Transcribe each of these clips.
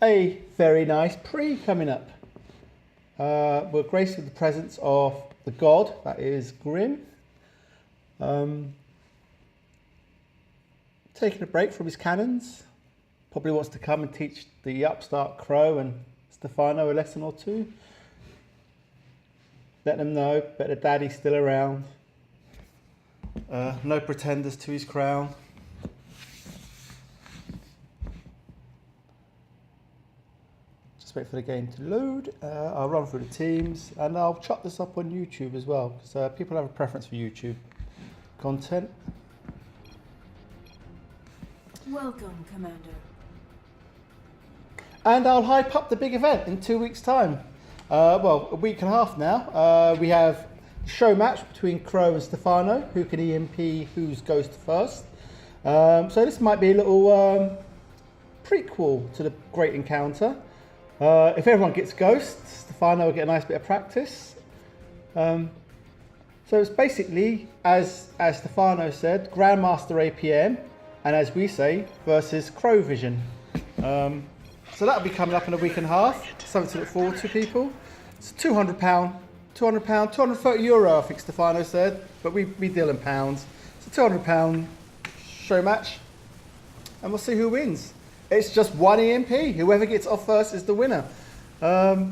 a very nice pre coming up. We're graced with the presence of the god, that is Grim. Taking a break from his cannons. Probably wants to come and teach the upstart Crow and Stephano a lesson or two. Let them know better daddy's still around. No pretenders to his crown. Just wait for the game to load. I'll run through the teams and I'll chuck this up on YouTube as well, because people have a preference for YouTube content. Welcome, Commander. And I'll hype up the big event in 2 weeks' time. Well, a week and a half now. We have a show match between Crow and Stephano. Who can EMP whose ghost first? So this might be a little prequel to the great encounter. If everyone gets ghost, Stephano will get a nice bit of practice. So it's basically, as Stephano said, Grandmaster APM, and as we say, versus Crow Vision. So that'll be coming up in a week and a half. Something to look forward to, people. It's £200, €230, I think Stephano said, but we deal in pounds. It's a £200 show match, and we'll see who wins. It's just one EMP. Whoever gets off first is the winner. Could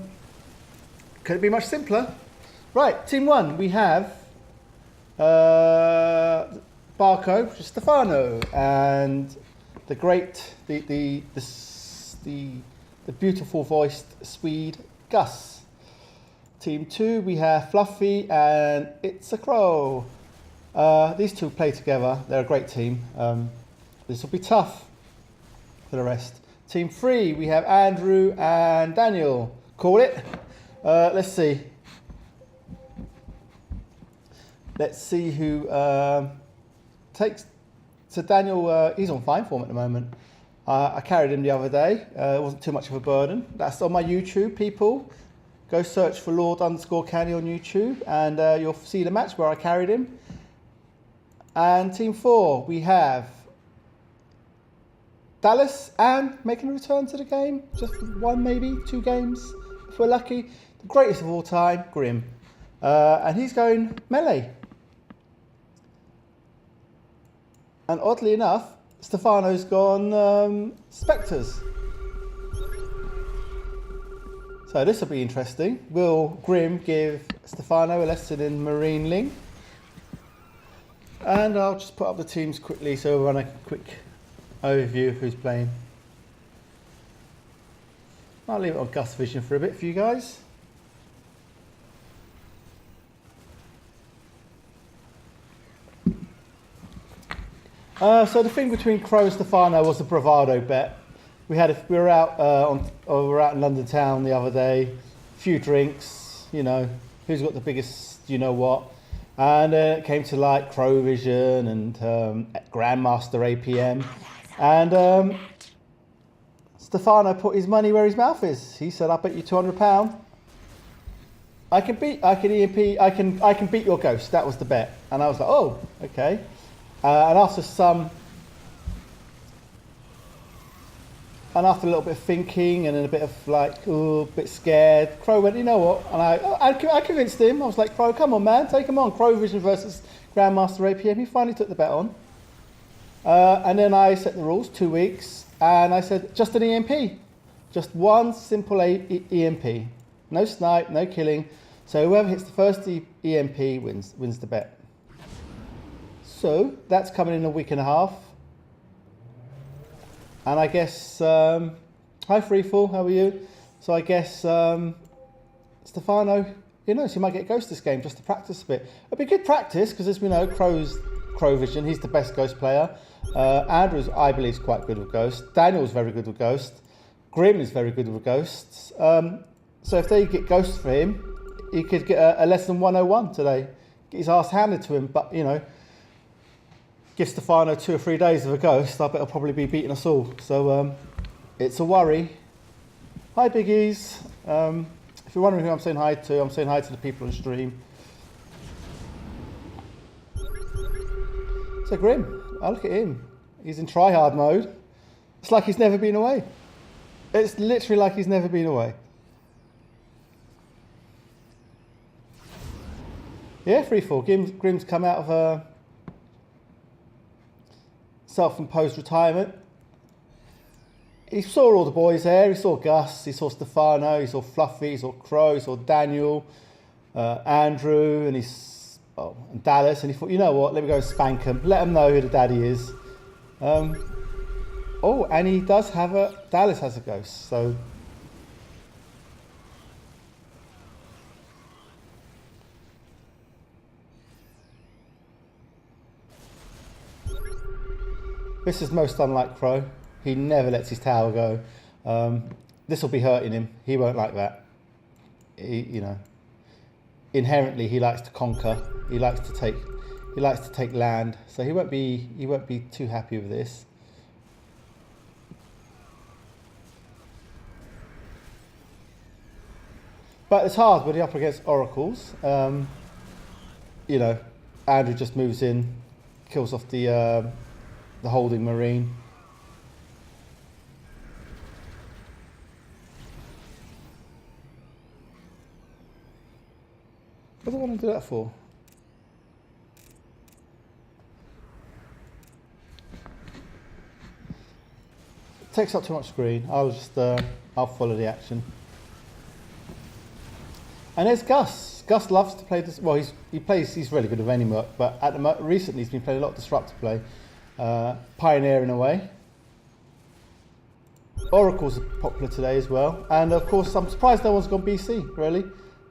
it be much simpler? Right, team one, we have Barco, which is Stephano, and the great, the beautiful voiced Swede, Gus. Team two, we have Fluffy and It's a Crow. These two play together. They're a great team. This will be tough for the rest. Team three, we have Andriu and Daniel. Call it. Let's see. Let's see who takes. So Daniel, he's on fine form at the moment. I carried him the other day. It wasn't too much of a burden. That's on my YouTube, people. Go search for Lord_Canny on YouTube and you'll see the match where I carried him. And team four, we have DaLLaSx and making a return to the game. Just one, maybe 2 games if we're lucky. The greatest of all time, Grim. And he's going melee. And oddly enough, Stephano's gone Spectres. So this will be interesting. Will Grim give Stephano a lesson in Marineling? And I'll just put up the teams quickly so we'll run a quick overview of who's playing. I'll leave it on Gus Vision for a bit for you guys. So the thing between Crow and Stephano was the bravado bet. We were out in London town the other day, a few drinks, you know, who's got the biggest, you know what, and it came to like Crow Vision and Grandmaster APM, and Stephano put his money where his mouth is. He said, "I bet you £200. I can EMP, I can beat your ghost." That was the bet, and I was like, "Oh, okay." And after a little bit of thinking and then a bit of like, a bit scared, Crow went, "You know what?" And I convinced him. I was like, "Crow, come on, man, take him on." Crow Vision versus Grandmaster APM. He finally took the bet on. And then I set the rules, 2 weeks, and I said, just an EMP. Just one simple EMP. No snipe, no killing. So whoever hits the first EMP wins the bet. So that's coming in a week and a half. And I guess, hi Freefall, how are you? So I guess Stephano, you know, so he might get ghost this game just to practice a bit. It'll be good practice because, as we know, Crow Vision, he's the best ghost player. Andrew's, I believe, is quite good with ghosts. Daniel's very good with ghosts. Grim is very good with ghosts. So if they get ghosts for him, he could get a lesson 101 today. Get his ass handed to him, but, you know, give Stephano 2 or 3 days of a ghost, I bet he'll probably be beating us all. So it's a worry. Hi Biggies. If you're wondering who I'm saying hi to the people on stream. So Grim, look at him. He's in try-hard mode. It's like he's never been away. It's literally like he's never been away. Yeah, 3-4. Grimm's come out of a self-imposed retirement. He saw all the boys there. He saw Gus, he saw Stephano, he saw Fluffy, he saw Crow, he saw Daniel, Andrew, and and DaLLaSx, and he thought, you know what, let me go and spank him. Let him know who the daddy is. Oh, and he does have DaLLaSx has a ghost, so. This is most unlike Crow. He never lets his tower go. This will be hurting him. He won't like that. Inherently he likes to conquer. He likes to take land. So he won't be too happy with this. But it's hard when you're up against oracles. Andrew just moves in, kills off the holding marine. What do I want to do that for? It takes up too much screen. I'll follow the action. And there's Gus. Gus loves to play this. Well, he's really good with any merc, but recently he's been playing a lot of disruptor play, pioneering away. Oracles are popular today as well, and of course I'm surprised no one's gone BC. Really,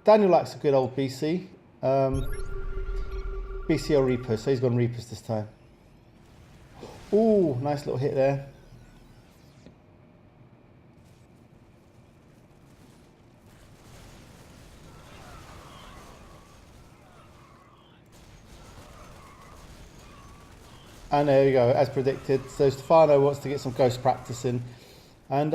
Daniel likes a good old BC, BC or Reapers, so he's gone Reapers this time. Ooh, nice little hit there. And there you go, as predicted. So Stephano wants to get some ghost practice in. And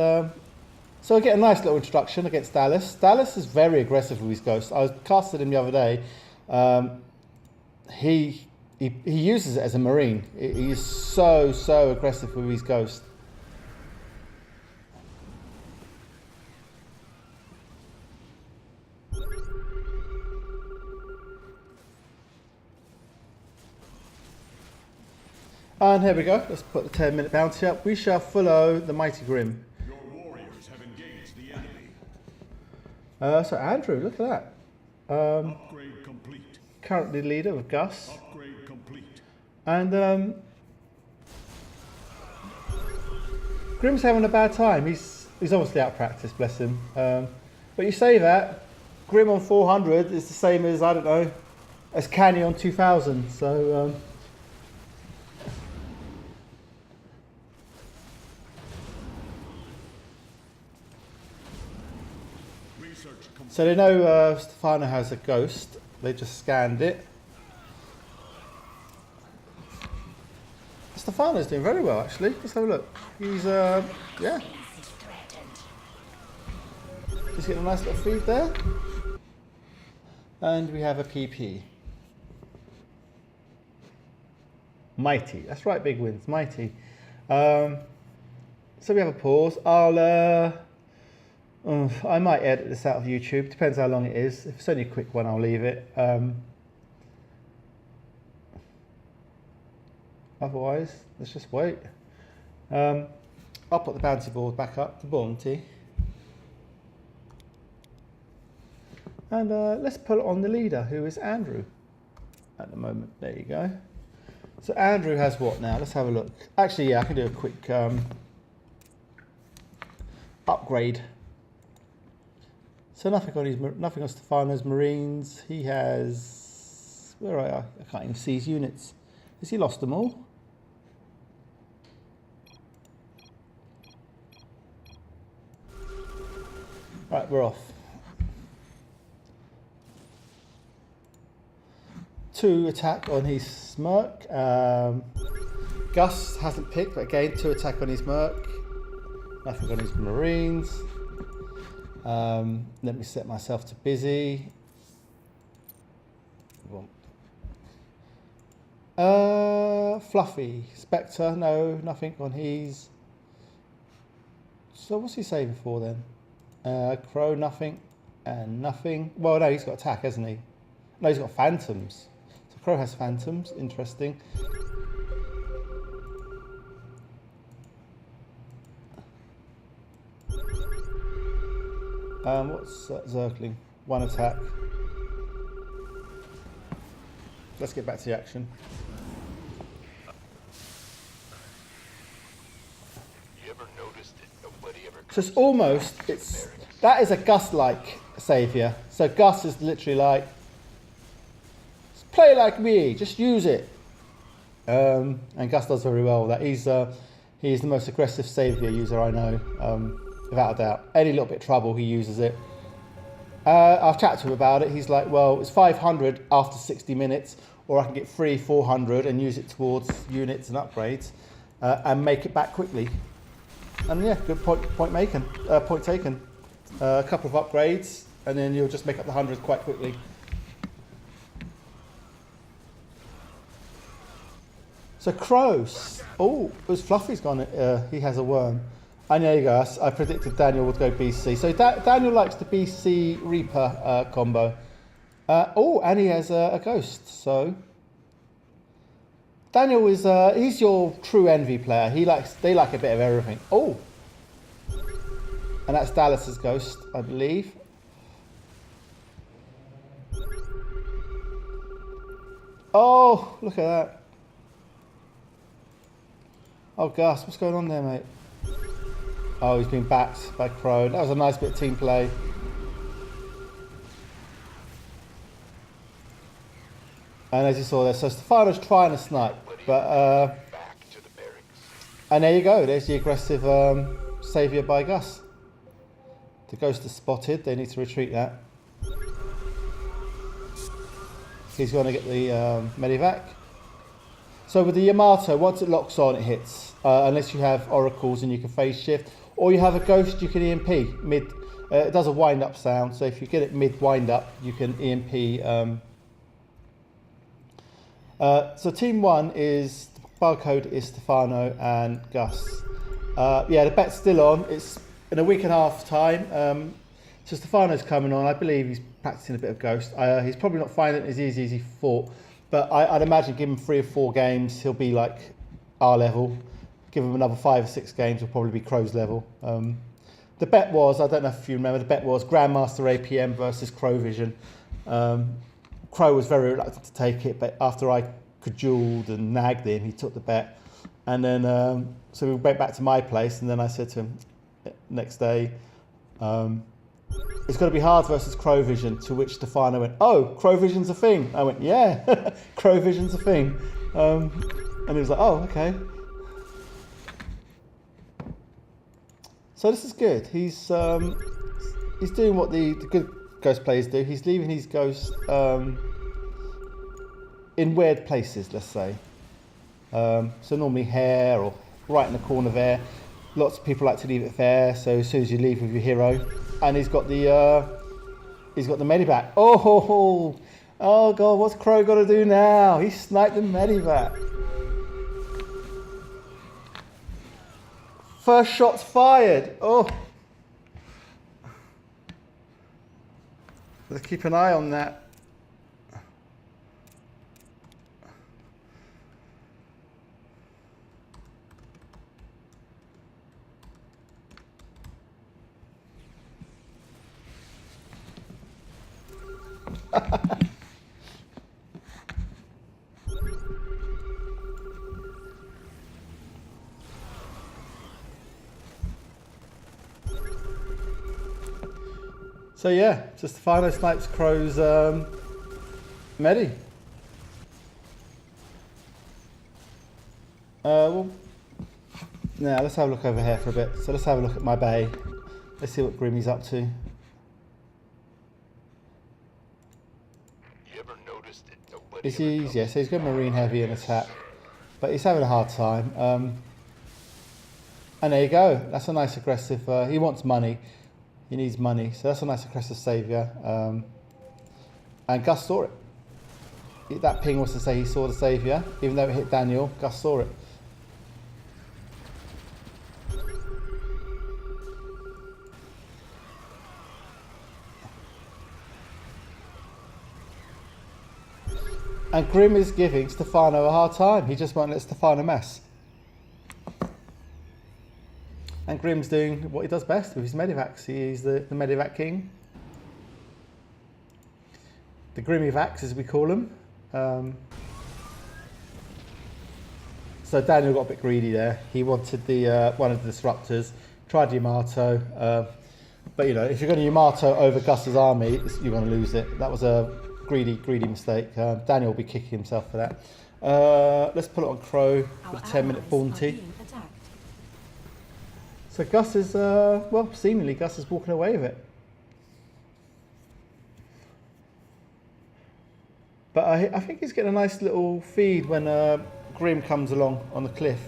so I get a nice little introduction against DaLLaSx. DaLLaSx is very aggressive with his ghosts. I was casting him the other day. He uses it as a marine. He's so aggressive with his ghost. And here we go. Let's put the 10-minute bounty up. We shall follow the mighty Grim. Your warriors have engaged the enemy. So Andrew, look at that. Upgrade complete. Currently leader with Gus. Upgrade complete. And Grim's having a bad time. He's obviously out of practice, bless him. But you say that, Grim on 400 is the same as, I don't know, as Canny on 2000. So so they know Stephano has a ghost. They just scanned it. Stephano's doing very well, actually. Let's have a look. He's yeah. He's getting a nice little feed there. And we have a PP. Mighty. That's right, big wins. Mighty. So we have a pause. I might edit this out of YouTube. Depends how long it is. If it's only a quick one, I'll leave it. Otherwise, let's just wait. I'll put the bounty board back up, the bounty. And let's put it on the leader, who is Andrew at the moment. There you go. So Andrew has what now? Let's have a look. Actually, yeah, I can do a quick upgrade. So nothing on Stephano's Marines. He has, where are I can't even see his units. Has he lost them all? Right, we're off. 2 attack on his Smirk. Gus hasn't picked, but again, 2 attack on his Merc. Nothing on his Marines. Let me set myself to busy. Fluffy. Spectre, no, nothing on his. So what's he saving for then? Crow, nothing, and nothing. Well, no, he's got attack, hasn't he? No, he's got phantoms. So Crow has phantoms. Interesting. What's Zergling? One attack. Let's get back to the action. You ever noticed that nobody ever So it's almost, that is a Gus-like saviour. So Gus is literally like, play like me, just use it. And Gus does very well with that. He's the most aggressive saviour user I know, without a doubt. Any little bit of trouble, he uses it. I've chatted to him about it. He's like, well, it's 500 after 60 minutes, or I can get 400 and use it towards units and upgrades, and make it back quickly. And yeah, good point taken. A couple of upgrades, and then you'll just make up the 100 quite quickly. So Crows. Oh, it was Fluffy's gone. He has a worm. And there you go. I predicted Daniel would go BC. So Daniel likes the BC Reaper combo. Oh, and he has a ghost. So Daniel is he's your true envy player. They like a bit of everything. Oh, and that's DaLLaSx's ghost, I believe. Oh, look at that. Oh, Gus, what's going on there, mate? Oh, he's been backed by Crow. That was a nice bit of team play. And as you saw there, so Stephano's trying to snipe, but back to the barracks. and there you go. There's the aggressive saviour by Gus. The ghost is spotted. They need to retreat that. He's going to get the Medivac. So with the Yamato, once it locks on, it hits. Unless you have oracles and you can phase shift, or you have a ghost, you can EMP mid. It does a wind up sound, so if you get it mid wind up, you can EMP. So team one is barcode is Stephano and Gus. Yeah, the bet's still on. It's in a week and a half time. So Stephano's coming on. I believe he's practicing a bit of ghost. He's probably not finding it as easy as he thought, but I'd imagine give him 3 or 4 games, he'll be like our level. Give him another 5 or 6 games, he'll probably be Crow's level. The bet was, I don't know if you remember, the bet was Grandmaster APM versus Crow Vision. Crow was very reluctant to take it, but after I cajoled and nagged him, he took the bet. And then, so we went back to my place, and then I said to him next day, it's going to be hard versus Crow Vision, to which Stephano went, oh, Crow Vision's a thing. I went, yeah, Crow Vision's a thing. And he was like, oh, okay. So this is good. He's doing what the good ghost players do. He's leaving his ghost in weird places, let's say. So normally hair or right in the corner there. Lots of people like to leave it there. So as soon as you leave with your hero, and he's got the Medivac. Oh God, what's Crow got to do now? He sniped the Medivac. First shot's fired. Oh. Let's keep an eye on that. So yeah, just the final snipes Crow's Medi. Well, now let's have a look over here for a bit. So let's have a look at my bay. Let's see what Grimmy's up to. You ever noticed that nobody He's yeah, so he's going marine heavy in attack, but he's having a hard time. And there you go. That's a nice aggressive. He wants money. He needs money, so that's a nice aggressive saviour. And Gus saw it. That ping was to say he saw the saviour, even though it hit Daniel. Gus saw it. And Grim is giving Stephano a hard time. He just won't let Stephano mess. And Grim's doing what he does best with his medivacs. He's the medivac king. The Grimmivacs, as we call them. So Daniel got a bit greedy there. He wanted the one of the disruptors, tried Yamato. But you know, if you're going to Yamato over Gus's army, you're going to lose it. That was a greedy mistake. Daniel will be kicking himself for that. Let's put it on Crow with a 10-minute bounty. So Gus is, well, seemingly Gus is walking away with it. But I think he's getting a nice little feed when Grim comes along on the cliff.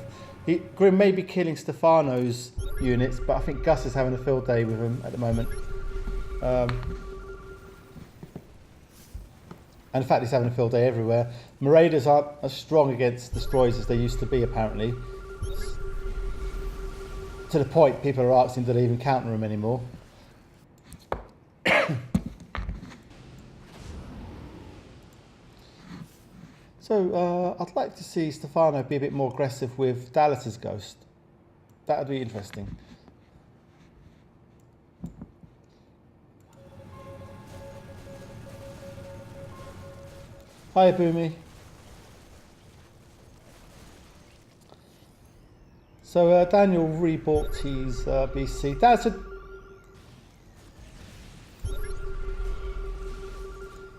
Grim may be killing Stephano's units, but I think Gus is having a field day with him at the moment. And in fact, he's having a field day everywhere. Marauders aren't as strong against destroyers as they used to be, apparently. To the point, people are asking, do they even counter them anymore? So, I'd like to see Stephano be a bit more aggressive with DaLLaSx's ghost. That would be interesting. Hi, Boomy. So Daniel rebought his BC.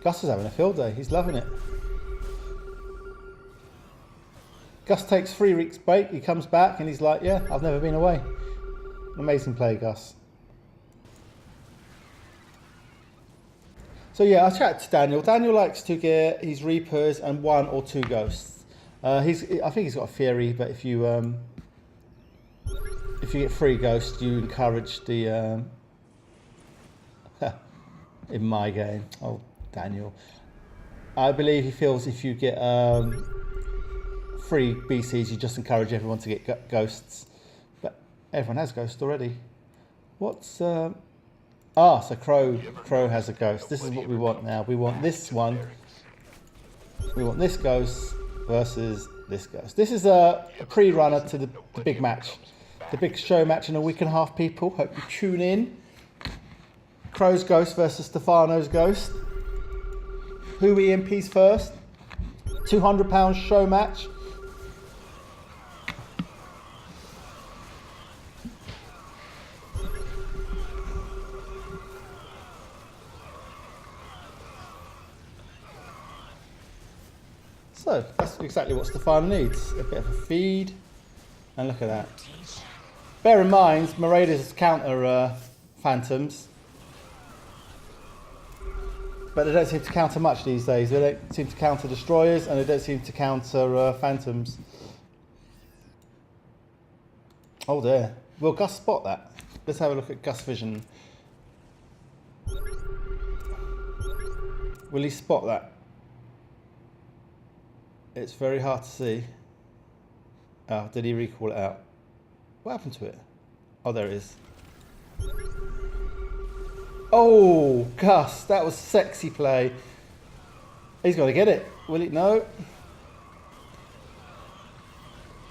Gus is having a field day. He's loving it. Gus takes 3 weeks break. He comes back and he's like, "Yeah, I've never been away." Amazing play, Gus. So yeah, I chatted to Daniel. Daniel likes to get his Reapers and 1 or 2 ghosts. I think he's got a theory, but if you get 3 ghosts, you encourage the in my game. Oh, Daniel. I believe he feels if you get 3 BCs, you just encourage everyone to get ghosts. But everyone has ghosts already. What's so Crow has a ghost. This is what we want now. We want this one. We want this ghost versus this ghost. This is a pre-runner to the big match. The big show match in a week and a half, people. Hope you tune in. Crow's ghost versus Stephano's ghost. Who EMPs first? £200 show match. So that's exactly what Stephano needs. A bit of a feed. And look at that. Bear in mind, Marauders counter Phantoms. But they don't seem to counter much these days. They don't seem to counter Destroyers and they don't seem to counter Phantoms. Oh dear. Will Gus spot that? Let's have a look at Gus Vision. Will he spot that? It's very hard to see. Oh, did he recall it out? What happened to it? Oh, there it is. Oh, Gus, that was sexy play. He's got to get it. Will he? No.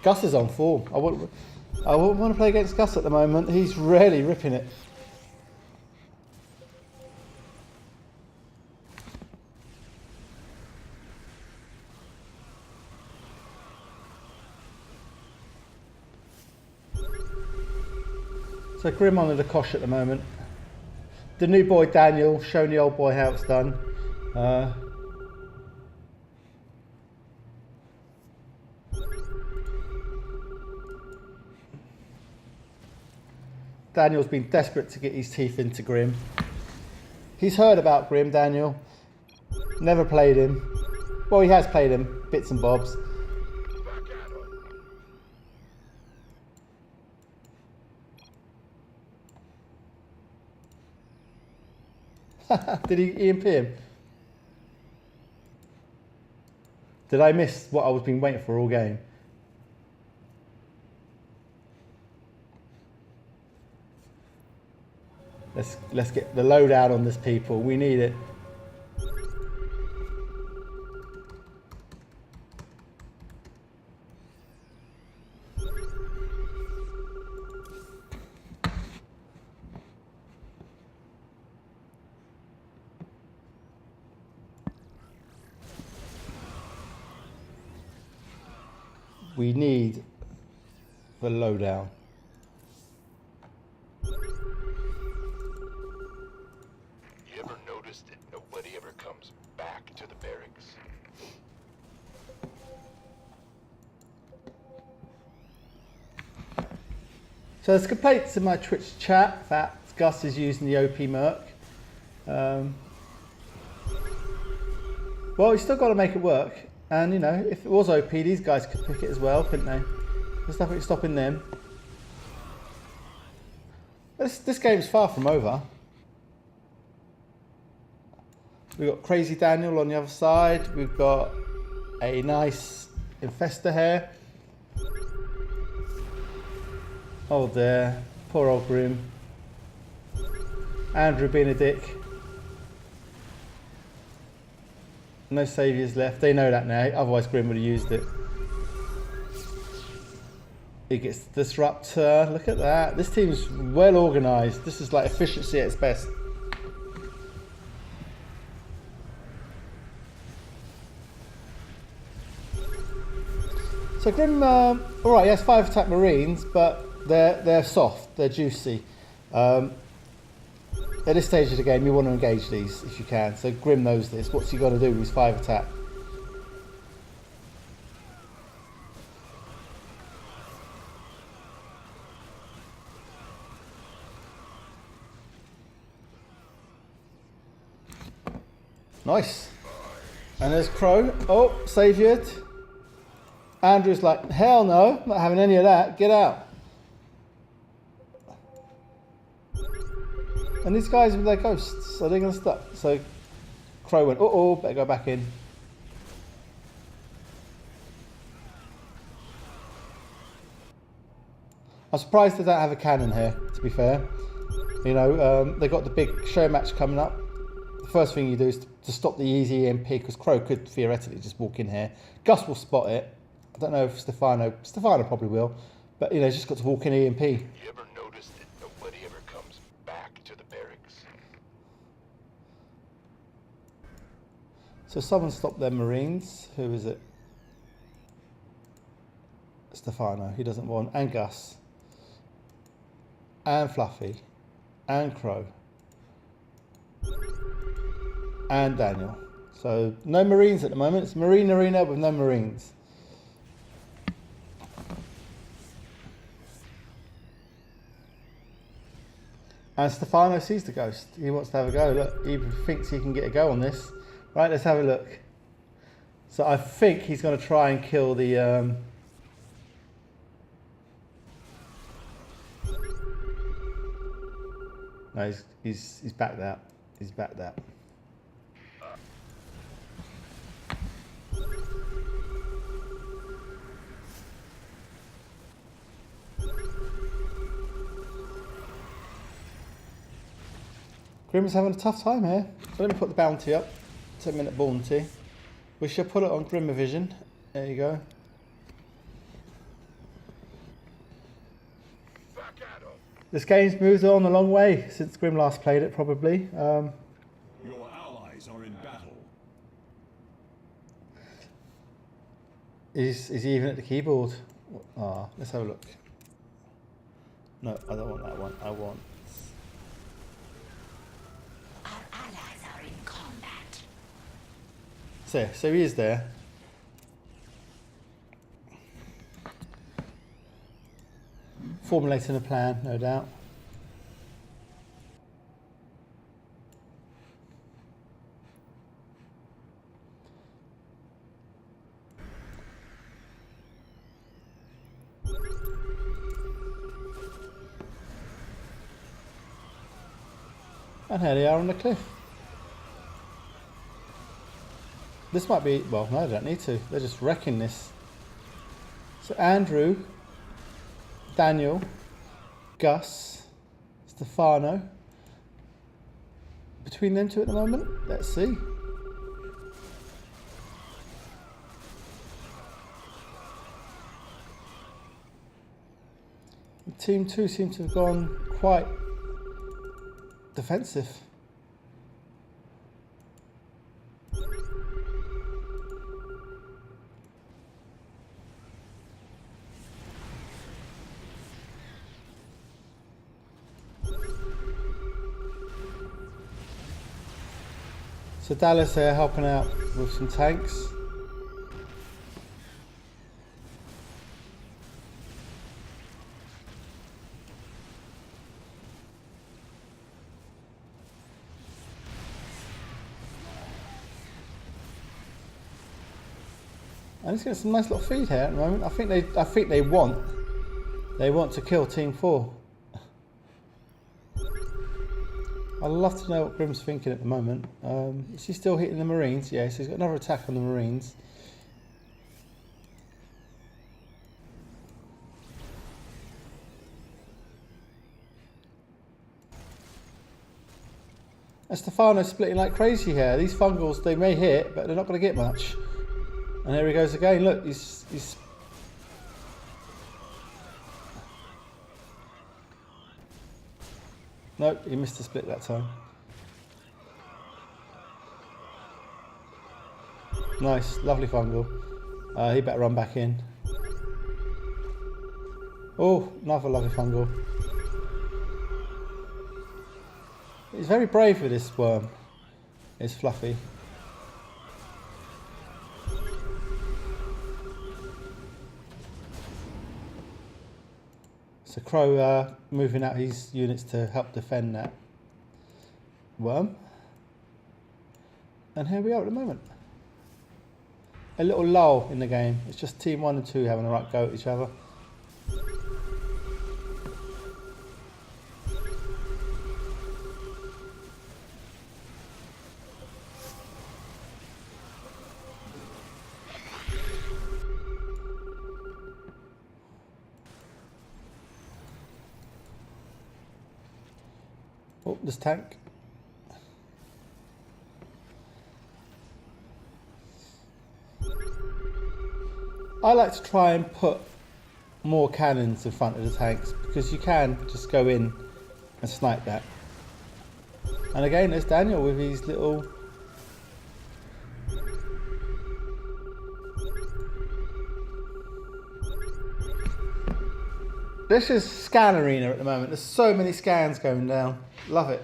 Gus is on form. I wouldn't want to play against Gus at the moment. He's really ripping it. So Grim on the Kosh at the moment. The new boy Daniel showing the old boy how it's done. Daniel's been desperate to get his teeth into Grim. He's heard about Grim, Daniel. Never played him. Well, he has played him, bits and bobs. Did he EMP him? Did I miss what I was been waiting for all game? Let's get the load out on this, people. We need it. we need the lowdown. You ever noticed that nobody ever comes back to the barracks? So there's complaints in my Twitch chat that Gus is using the OP Merc. Well, he's still got to make it work. And, you know, if it was OP, these guys could pick it as well, couldn't they? There's nothing stopping them. This game's far from over. We've got Crazy Daniel on the other side. We've got a nice Infester here. Oh, there. Poor old Grim. Andrew being a dick. No saviours left. They know that now. Otherwise, Grim would have used it. He gets the Disruptor. Look at that. This team's well organised. This is like efficiency at its best. So Grim, alright, he has 5 attack Marines, but they're soft. They're juicy. At this stage of the game, you want to engage these if you can. So Grim knows this. What's he got to do with his 5 attack? Nice. And there's Crow. Oh, saviored. Andrew's like, hell no, not having any of that. Get out. And these guys with their ghosts, so they're going to stop. So Crow went, uh-oh, better go back in. I'm surprised they don't have a cannon here, to be fair. You know, they've got the big show match coming up. The first thing you do is to stop the easy EMP, because Crow could theoretically just walk in here. Gus will spot it. I don't know if Stephano probably will. But, you know, he's just got to walk in EMP. You ever noticed that nobody ever comes back to the barracks? So someone stopped their Marines. Who is it? Stephano. He doesn't want. And Gus. And Fluffy. And Crow. And Daniel. So no Marines at the moment. It's Marine Arena with no Marines. And Stephano sees the ghost. He wants to have a go. Look, he thinks he can get a go on this. Right, let's have a look. So I think he's going to try and kill the... No, he's backed out. He's backed out. Grim is having a tough time here. So let me put the bounty up. 10-minute bounty. We shall put it on Grim-O-Vision. There you go. This game's moved on a long way since Grim last played it, probably. Your allies are in battle. Is he even at the keyboard? Ah, let's have a look. No, I don't want that one. I want... Our allies are in combat. So he is there. Formulating a plan, no doubt. And here they are on the cliff. This might be, well, no, they don't need to. They're just wrecking this. So Andrew, Daniel, Gus, Stephano. Between them two at the moment, let's see. Team 2 seem to have gone quite defensive. So DaLLaSx here helping out with some tanks. And he's getting some nice little feed here at the moment. I think they want to kill Team 4. I'd love to know what Grim's thinking at the moment. Is he still hitting the Marines? Yes, he's got another attack on the Marines. And Stephano's splitting like crazy here. These fungals, they may hit, but they're not going to get much. And there he goes again. Look, he's nope, he missed the split that time. Nice, lovely fungal. He better run back in. Oh, another lovely fungal. He's very brave with this worm. It's Fluffy. So Crow moving out his units to help defend that worm. And here we are at the moment. A little lull in the game. It's just Team 1 and 2 having a right go at each other. Oh, this tank. I like to try and put more cannons in front of the tanks because you can just go in and snipe that. And again, there's Daniel with his little This is scan arena at the moment. There's so many scans going down. Love it.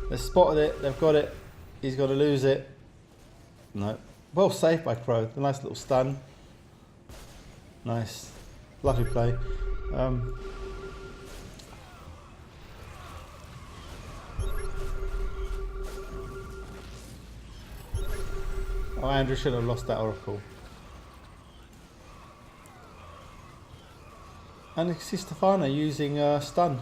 They've spotted it. They've got it. He's got to lose it. No. Well saved by Crow. A nice little stun. Nice. Lovely play. Oh, Andrew should have lost that Oracle. And you see Stephano using stun.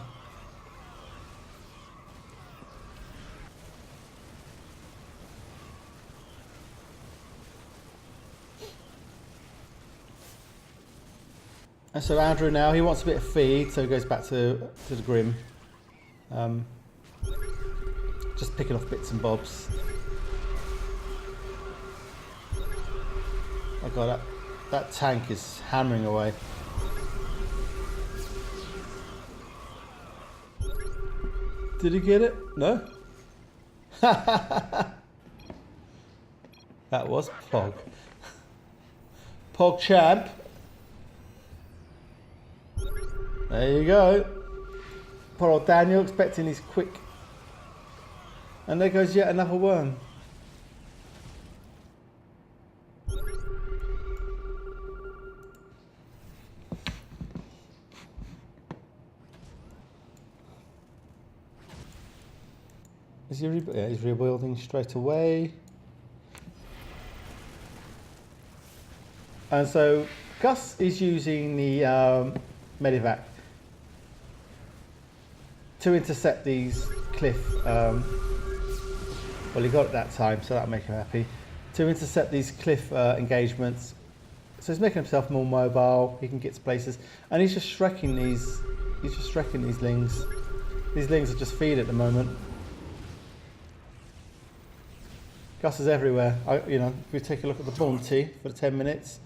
And so Andrew now, he wants a bit of feed, so he goes back to the Grim. Just picking off bits and bobs. Oh god, that tank is hammering away. Did he get it? No? That was Pog. Pog champ. There you go. Poor old Daniel expecting his quick. And there goes yet another worm. Is he yeah, he's rebuilding straight away. And so Gus is using the Medivac to intercept these cliff. Well, he got it that time, so that'll make him happy. To intercept these cliff engagements. So he's making himself more mobile. He can get to places, and he's just shrekking these. He's just shrekking these lings. These lings are just feed at the moment. Gus is everywhere. You know, if we take a look at the bounty for the 10 minutes,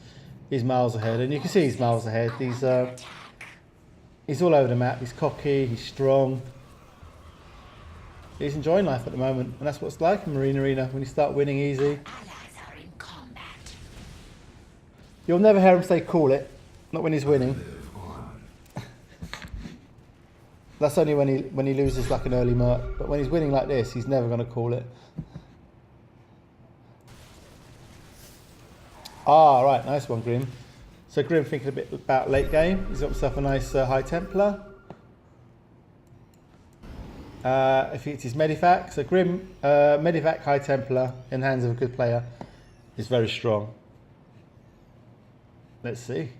he's miles ahead, and you can see he's miles ahead. He's all over the map. He's cocky. He's strong. He's enjoying life at the moment, and that's what it's like in Marine Arena when you start winning easy. Allies are in combat. You'll never hear him say "call it," not when he's winning. That's only when he loses like an early merc. But when he's winning like this, he's never going to call it. Ah, right, nice one, Grim. So Grim thinking a bit about late game. He's got himself a nice High Templar. If it's his Medivac, so Grim Medivac High Templar in the hands of a good player is very strong. Let's see.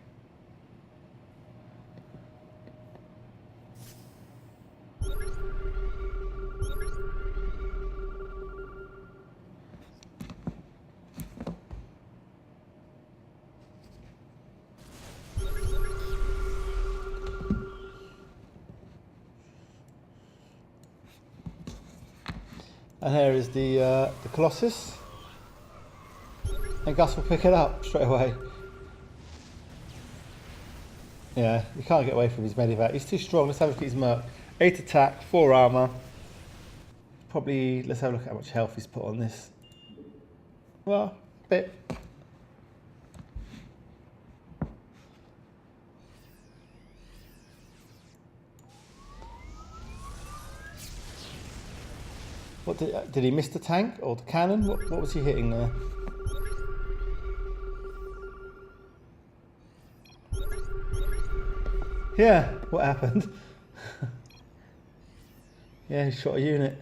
And here is the Colossus. And Gus will pick it up straight away. Yeah, you can't get away from his Medivac. He's too strong. Let's have a look at his merc. 8 attack, 4 armor. Probably, let's have a look at how much health he's put on this. Well, a bit. What did he miss the tank or the cannon? What was he hitting there? Yeah, what happened? Yeah, he shot a unit.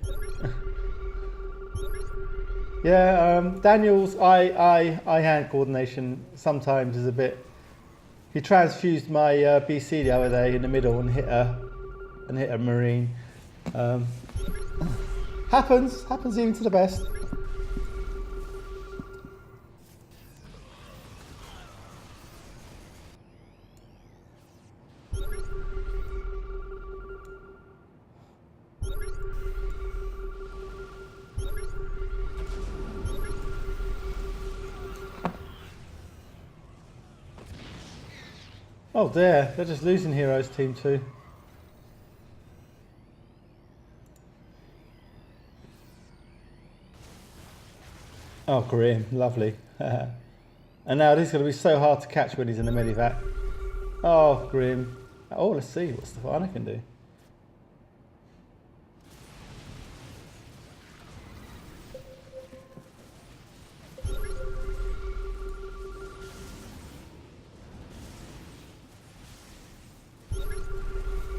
Yeah, Daniel's eye-hand coordination sometimes is a bit. He transfused my BC the other day in the middle and hit a marine. Happens even to the best. Oh dear, they're just losing heroes team 2. Oh, grim, lovely. And now this is going to be so hard to catch when he's in the Medivac. Oh, grim. Oh, let's see what Stephano can do.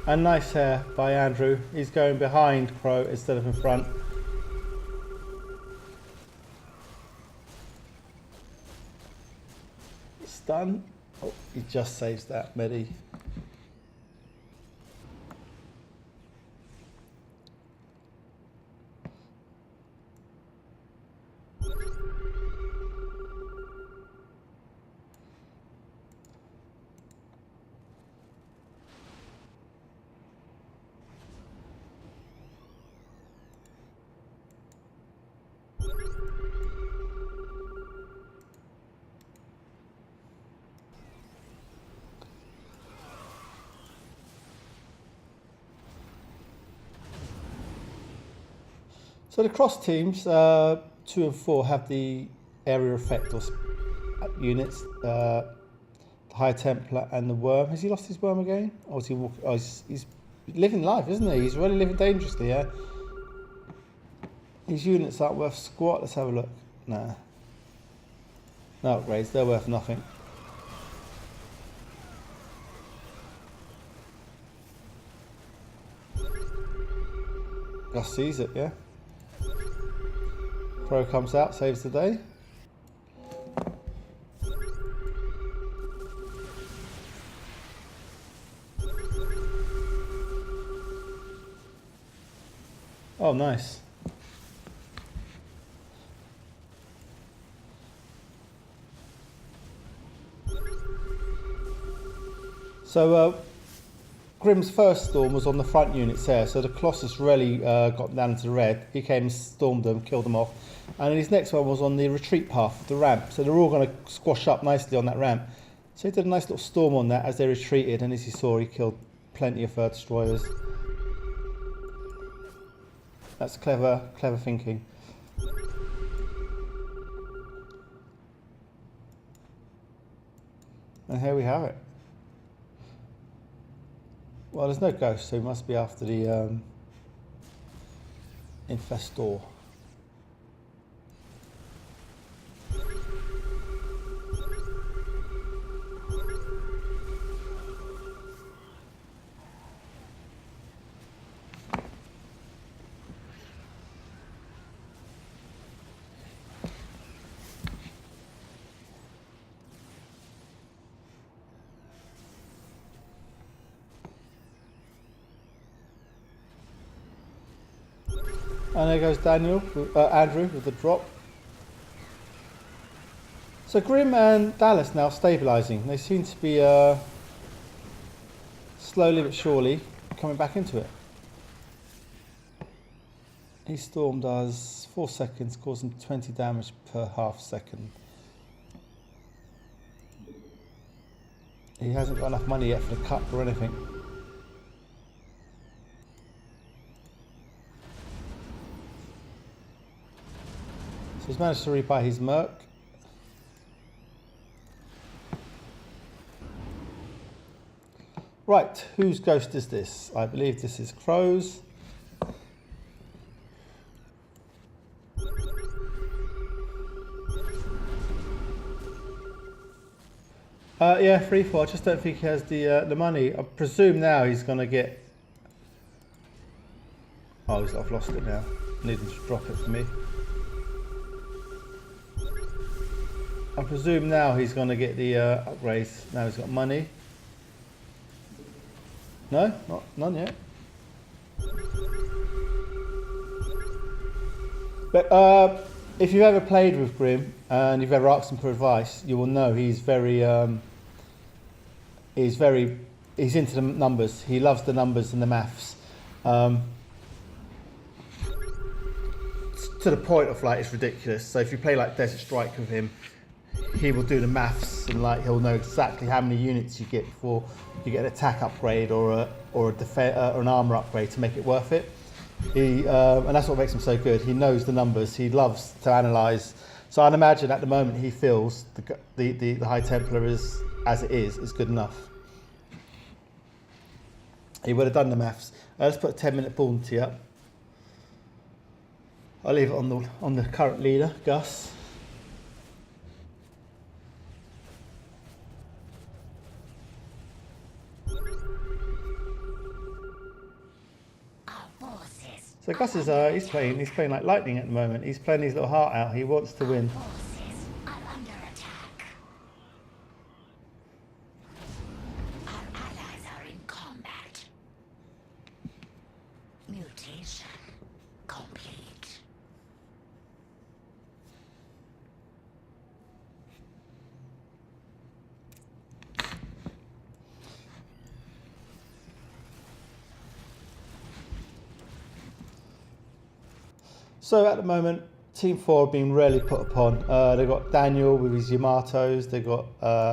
And nice hair by Andrew. He's going behind Crow instead of in front. Stun. Oh, he just saves that Medi. So the cross teams, 2 and 4, have the area effect or units, the High Templar and the Worm. Has he lost his Worm again? Or is he walking? Oh, he's living life, isn't he? He's really living dangerously, yeah? His units aren't worth squat. Let's have a look. Nah. No upgrades, they're worth nothing. Gus sees it, yeah? Pro comes out, saves the day. Oh, nice. So, Grim's first storm was on the front units there, so the Colossus really got down into the red. He came and stormed them, killed them off. And then his next one was on the retreat path, the ramp. So they're all going to squash up nicely on that ramp. So he did a nice little storm on that as they retreated, and as you saw, he killed plenty of destroyers. That's clever thinking. And here we have it. Well, there's no ghost, so he must be after the infestor. And there goes Daniel, Andrew with the drop. So Grim and DaLLaSx now stabilising. They seem to be slowly but surely coming back into it. His storm does 4 seconds, causing 20 damage per half second. He hasn't got enough money yet for the cup or anything. So he's managed to rebuy his Merc. Right, whose ghost is this? I believe this is Crow's. Yeah, free for. I just don't think he has the money. I presume now he's going to get... Oh, I've lost it now. I need him to drop it for me. I presume now he's going to get the upgrades. Now he's got money. No, none yet. But if you've ever played with Grim and you've ever asked him for advice, you will know he's he's into the numbers. He loves the numbers and the maths. To the point of like it's ridiculous. So if you play like Desert Strike with him, he will do the maths and like he'll know exactly how many units you get before you get an attack upgrade or an armor upgrade to make it worth it. And that's what makes him so good. He knows the numbers. He loves to analyze. So I'd imagine at the moment he feels the High Templar is as it is good enough. He would have done the maths. Let's put a 10-minute bounty up. I'll leave it on the current leader, Gus. So Gus is he's playing like lightning at the moment. He's playing his little heart out. He wants to win. Forces are under attack. Our allies are in combat. Mutation complete. So at the moment, Team 4 have been really put upon. They've got Daniel with his Yamatos, they've got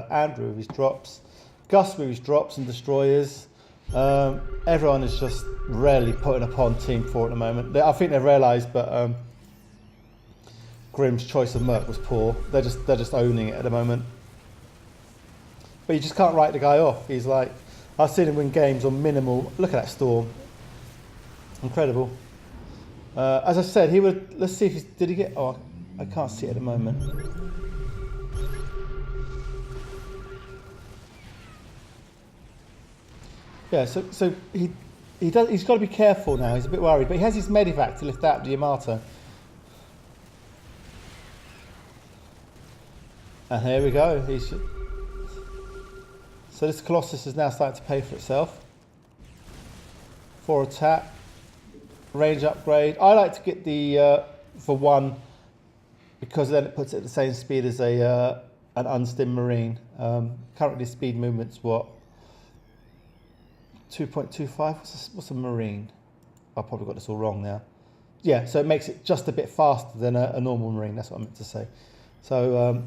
Andrew with his drops, Gus with his drops and destroyers. Everyone is just really putting upon Team 4 at the moment. I think they've realised, but Grim's choice of Merc was poor. They're just owning it at the moment. But you just can't write the guy off. He's like, I've seen him win games on minimal. Look at that storm. Incredible. As I said, he would. Let's see if he's. Did he get? Oh, I can't see it at the moment. Yeah, so he does. He's got to be careful now. He's a bit worried, but he has his Medivac to lift out the Yamato. And here we go. So this Colossus is now starting to pay for itself. 4 attack. Range upgrade. I like to get the for 1 because then it puts it at the same speed as an unstim marine. Currently speed movement's what? 2.25. What's a marine? I've probably got this all wrong now. Yeah, so it makes it just a bit faster than a normal marine. That's what I meant to say. So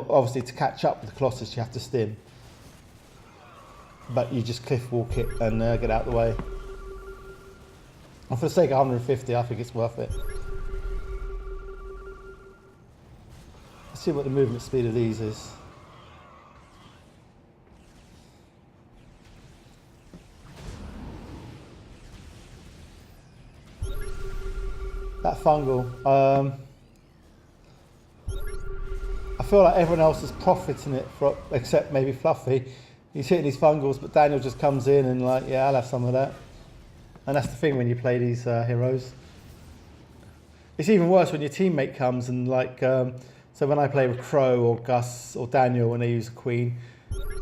obviously to catch up with the Colossus you have to stim, but you just cliff walk it and get out of the way. And for the sake of 150, I think it's worth it. Let's see what the movement speed of these is. That fungal. I feel like everyone else is profiting it, except maybe Fluffy. He's hitting these fungals, but Daniel just comes in and like, yeah, I'll have some of that. And that's the thing when you play these heroes. It's even worse when your teammate comes and like, so when I play with Crow or Gus or Daniel when they use Queen,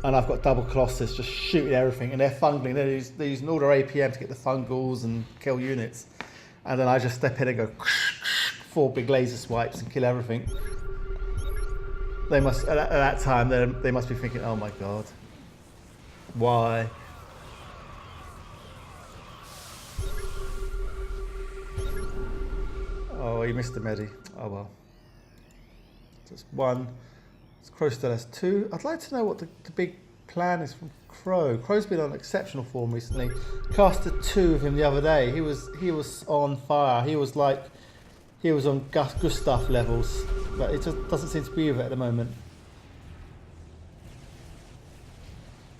and I've got double Colossus just shooting everything, and they're fungling, they're using all their APM to get the fungals and kill units. And then I just step in and go 4 big laser swipes and kill everything. They must, at that time, they must be thinking, oh my god, why? Oh, he missed the medi. Oh well. Just 1. Crow still has 2. I'd like to know what the big plan is from Crow. Crow's been on exceptional form recently. Casted 2 of him the other day. He was on fire. He was on Gustav levels, but it just doesn't seem to be with it at the moment.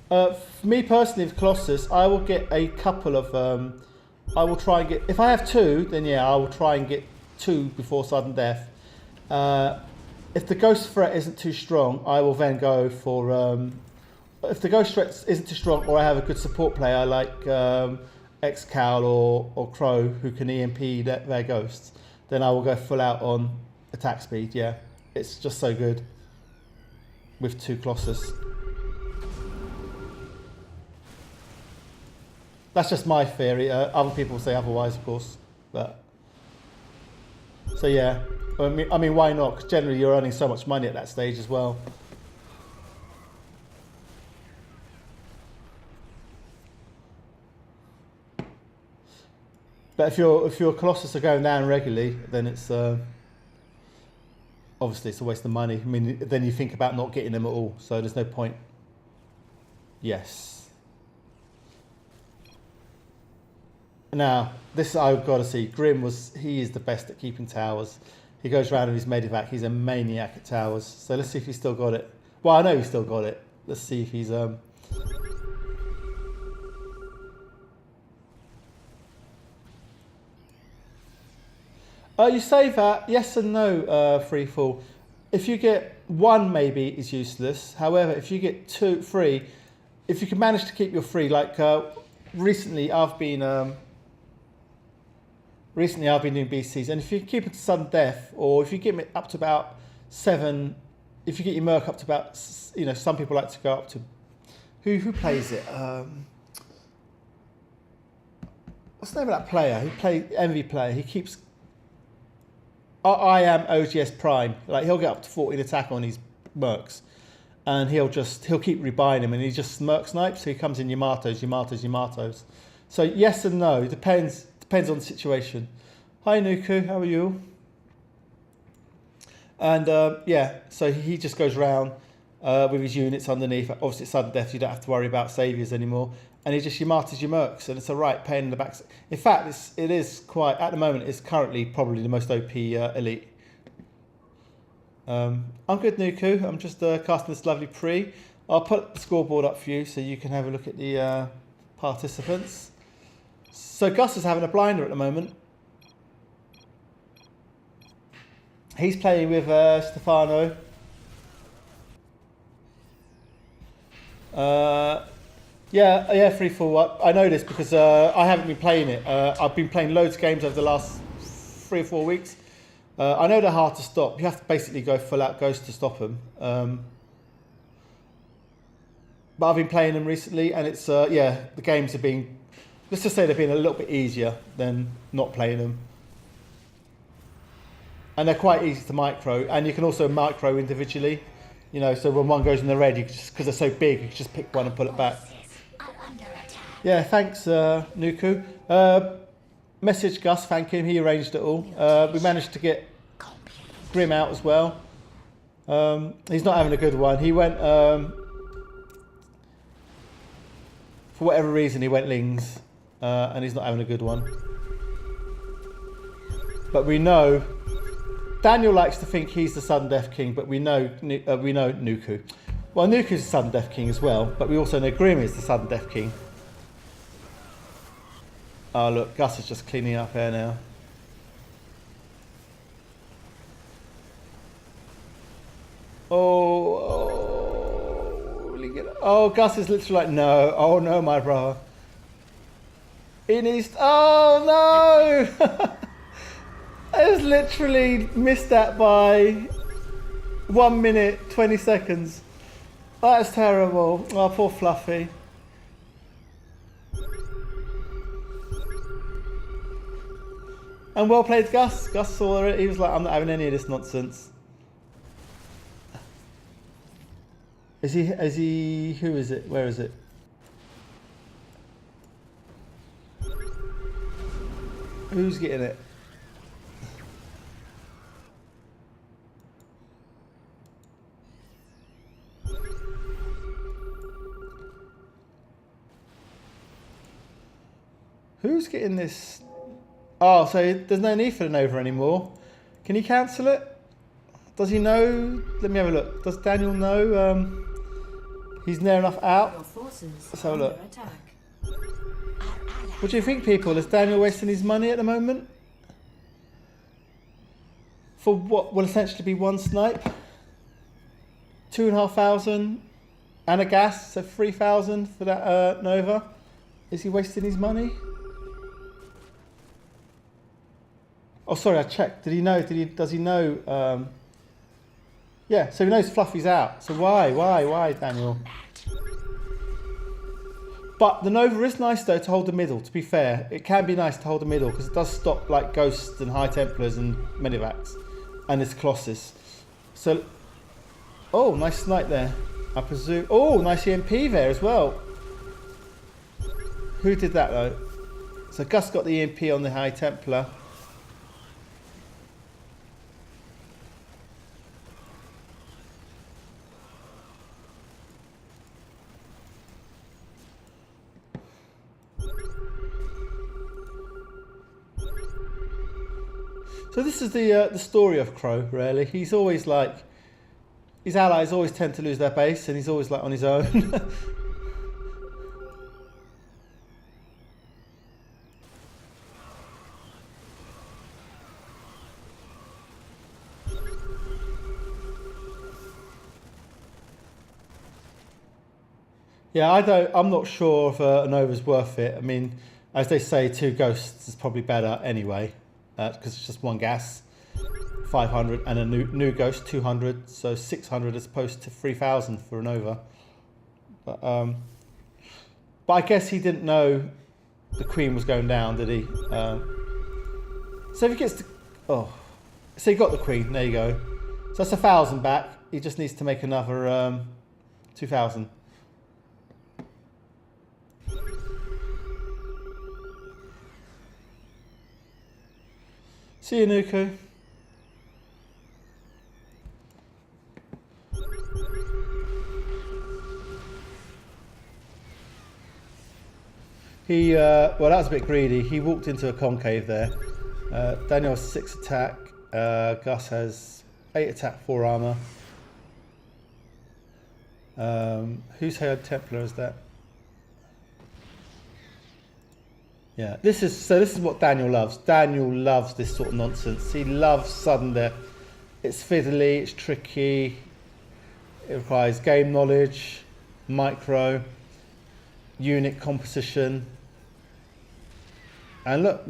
For me personally, with Colossus, I will get a couple of. I will try and get. If I have 2, then yeah, I will try and get 2 before sudden death. If the ghost threat isn't too strong, I will then go for. If the ghost threat isn't too strong, or I have a good support player like X-Cal or Crow who can EMP their ghosts, then I will go full out on attack speed. Yeah, it's just so good with 2 Colossus. That's just my theory. Other people say otherwise, of course. But so yeah, I mean, why not? Because generally you're earning so much money at that stage as well. But if your Colossus are going down regularly, then it's obviously it's a waste of money. I mean, then you think about not getting them at all, so there's no point. Yes. Now, this I've got to see. Grim he is the best at keeping towers. He goes around with his Medivac. He's a maniac at towers. So let's see if he's still got it. Well, I know he's still got it. Let's see if he's you say that, yes and no, Freefall. If you get 1 maybe is useless. However, if you get 2, 3, if you can manage to keep your 3, like recently I've been doing BCs, and if you keep it to sudden death, or if you get it up to about 7, if you get your Merc up to about, you know, some people like to go up to, who plays it? What's the name of that player? Who plays Envy player? He keeps. I am OGS Prime. Like he'll get up to 14 attack on his Mercs, and he'll keep rebuying him, and he just Merc snipes. So he comes in Yamatos. So yes and no, depends on the situation. Hi Nuku, how are you? And yeah, so he just goes around with his units underneath. Obviously, it's sudden death. You don't have to worry about saviors anymore. And he just Yamatos your Mercs, and it's a right pain in the back. In fact, it is quite, at the moment, it's currently probably the most OP elite. I'm good, Nuku. I'm just casting this lovely pre. I'll put the scoreboard up for you so you can have a look at the participants. So Gus is having a blinder at the moment. He's playing with Stephano. Yeah, Freefall. I know this because I haven't been playing it. I've been playing loads of games over the last 3 or 4 weeks. I know they're hard to stop. You have to basically go full out Ghost to stop them. But I've been playing them recently, and it's yeah, the games have been. Let's just say they've been a little bit easier than not playing them. And they're quite easy to micro, and you can also micro individually. You know, so when one goes in the red, you can just, because they're so big, you can just pick one and pull it back. Yeah, thanks, Nuku. Message Gus, thank him, he arranged it all. We managed to get Grim out as well. He's not having a good one. He went, for whatever reason, he went Lings, and he's not having a good one. But we know, Daniel likes to think he's the sudden death king, but we know Nuku. Well, Nuku's the sudden death king as well, but we also know Grim is the sudden death king. Oh look, Gus is just cleaning up here now. Oh, will he get it? Oh, Gus is literally like, no. Oh no, my brother. He needs. Oh no! I just literally missed that by 1 minute 20 seconds. That's terrible. Oh, poor Fluffy. And well played, Gus. Gus saw it. He was like, I'm not having any of this nonsense. Is he, who is it? Where is it? Who's getting it? Who's getting this? Oh, so there's no need for the Nova anymore. Can he cancel it? Does he know? Let me have a look. Does Daniel know he's near enough out? Let's have a look. What do you think, people? Is Daniel wasting his money at the moment? For what will essentially be one snipe? 2,500 and a gas, so 3,000 for that Nova. Is he wasting his money? Oh, sorry, I checked. Did he know? Does he know? Yeah, so he knows Fluffy's out. So why, Daniel? But the Nova is nice though to hold the middle. To be fair, it can be nice to hold the middle because it does stop like Ghosts and High Templars and Medivacs, and it's Colossus. So, oh, nice snipe there. I presume. Oh, nice EMP there as well. Who did that though? So Gus got the EMP on the High Templar. So this is the story of Crow, really. He's always like, his allies always tend to lose their base, and he's always like on his own. Yeah, I'm not sure if a Nova's worth it. I mean, as they say, 2 Ghosts is probably better anyway. Because it's just 1 gas, 500, and a new Ghost, 200, so 600 as opposed to 3,000 for a Nova. But I guess he didn't know the Queen was going down, did he? So if he gets to, oh, so he got the Queen. There you go. So that's 1,000 back. He just needs to make another 2,000. See you, Nuku. He, well, that was a bit greedy. He walked into a concave there. Daniel has 6 attack. Gus has 8 attack, 4 armor. Whose High Templar is that? Yeah, this is what Daniel loves. Daniel loves this sort of nonsense. He loves sudden death. It's fiddly, it's tricky. It requires game knowledge, micro, unit composition. And look,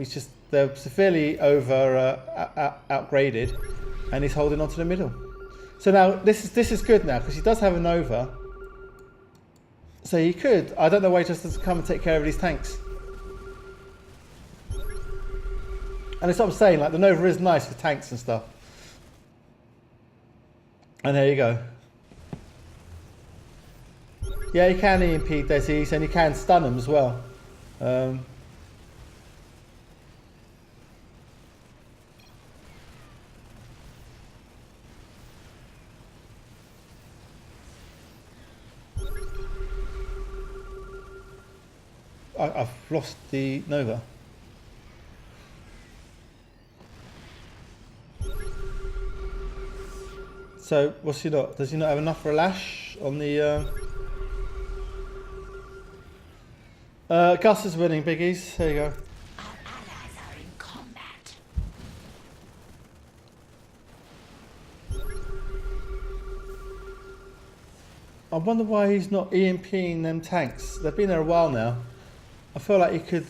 they're severely outgraded, and he's holding on to the middle. So now this is good now because he does have a Nova. So he could. I don't know why he just doesn't come and take care of these tanks. And it's what I'm saying, like the Nova is nice for tanks and stuff. And there you go. Yeah, you can EMP Desi's and you can stun them as well. I've lost the Nova. So what's he not? Does he not have enough for a lash on the? Gus is winning biggies. There you go. Our allies are in combat. I wonder why he's not EMPing them tanks. They've been there a while now. I feel like he could,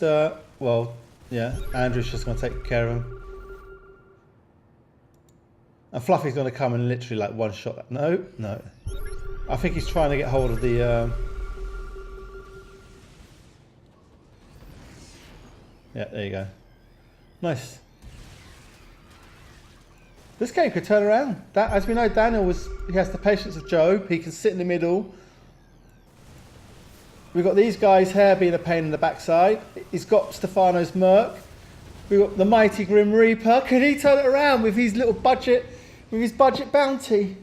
well, yeah, Andrew's just going to take care of him. And Fluffy's going to come and literally like one shot. No, no. I think he's trying to get hold of the... Yeah, there you go. Nice. This game could turn around. That, as we know, he has the patience of Job. He can sit in the middle. We've got these guys here being a pain in the backside. He's got Stephano's Merc. We've got the mighty Grim Reaper. Can he turn it around with his little budget, with his budget bounty?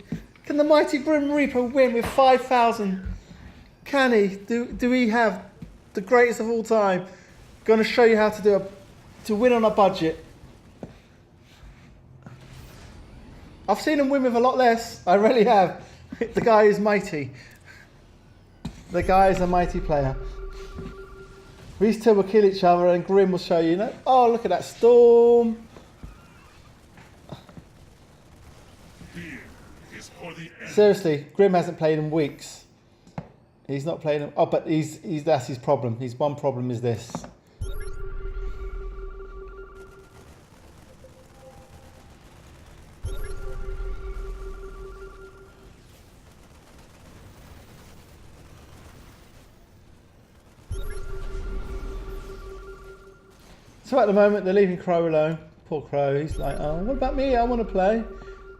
Can the mighty Grim Reaper win with 5,000? Can he? Do we have the greatest of all time? Going to show you how to win on a budget. I've seen him win with a lot less. I really have. The guy is mighty. The guy is a mighty player. These two will kill each other and Grim will show you, oh, look at that storm. Seriously, Grim hasn't played in weeks. He's not playing him. Oh, but that's his problem. His one problem is this. So at the moment, they're leaving Crow alone. Poor Crow. He's like, oh, what about me? I want to play.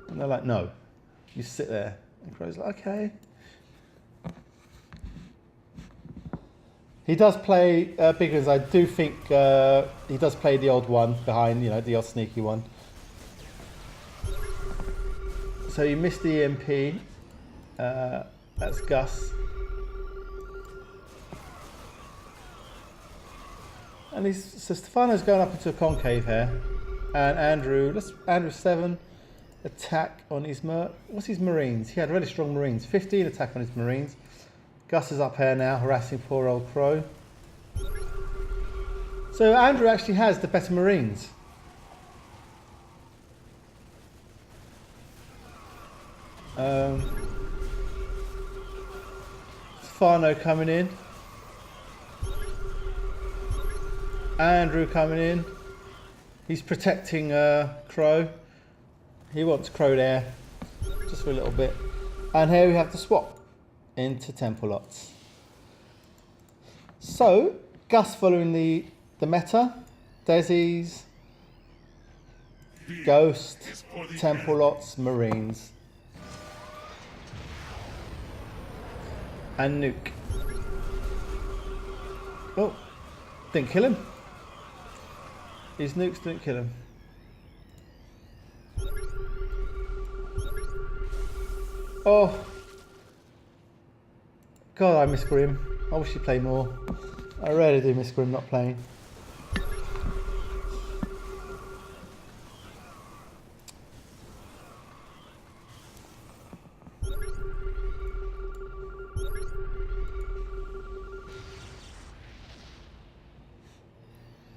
And they're like, no. You sit there. And Crow's like, okay. He does play big guns. I do think he does play the odd one behind, the odd sneaky one. So you missed the EMP. That's Gus. And so Stephano's going up into a concave here. And Andrew 7 attack on his what's his Marines? He had really strong Marines. 15 attack on his Marines. Gus is up here now, harassing poor old Crow. So Andrew actually has the better Marines. Stephano coming in. Andrew coming in. He's protecting Crow. He wants Crow there, just for a little bit. And here we have the swap into Temple Lots. So, Gus following the meta. Desi's, Ghost, Temple Lots, Marines. And Nuke. Oh, didn't kill him. His nukes didn't kill him. Oh. God, I miss Grim. I wish he'd play more. I really do miss Grim not playing.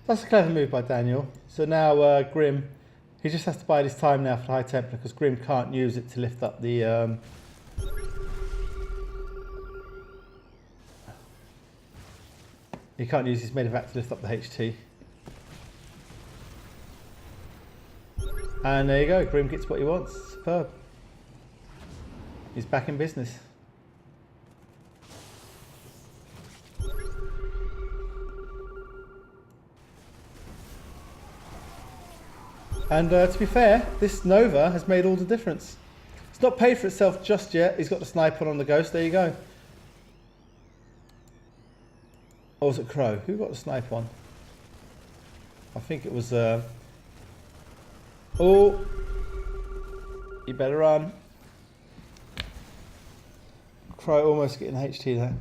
That's a clever move by Daniel. So now Grim, he just has to bide his time now for High Templar because Grim can't use it to lift up the... he can't use his medevac to lift up the HT. And there you go, Grim gets what he wants. Superb. He's back in business. And to be fair, this Nova has made all the difference. It's not paid for itself just yet. He's got the sniper on the Ghost. There you go. Or was it Crow? Who got the sniper on? I think it was... Oh! You better run. Crow almost getting HT there.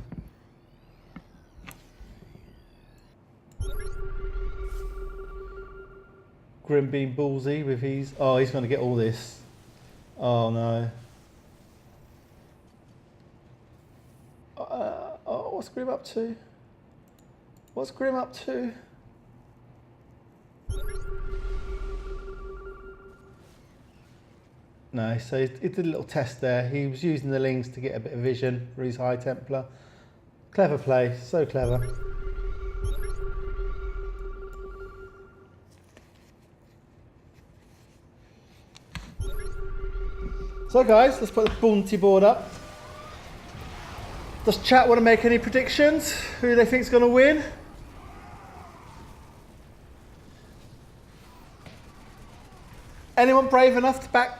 Grim being ballsy with his... Oh, he's going to get all this. Oh, no. Oh, what's Grim up to? What's Grim up to? No, so he did a little test there. He was using the lings to get a bit of vision for his High Templar. Clever play, so clever. So guys, let's put the bounty board up. Does chat want to make any predictions? Who they think's going to win? Anyone brave enough to back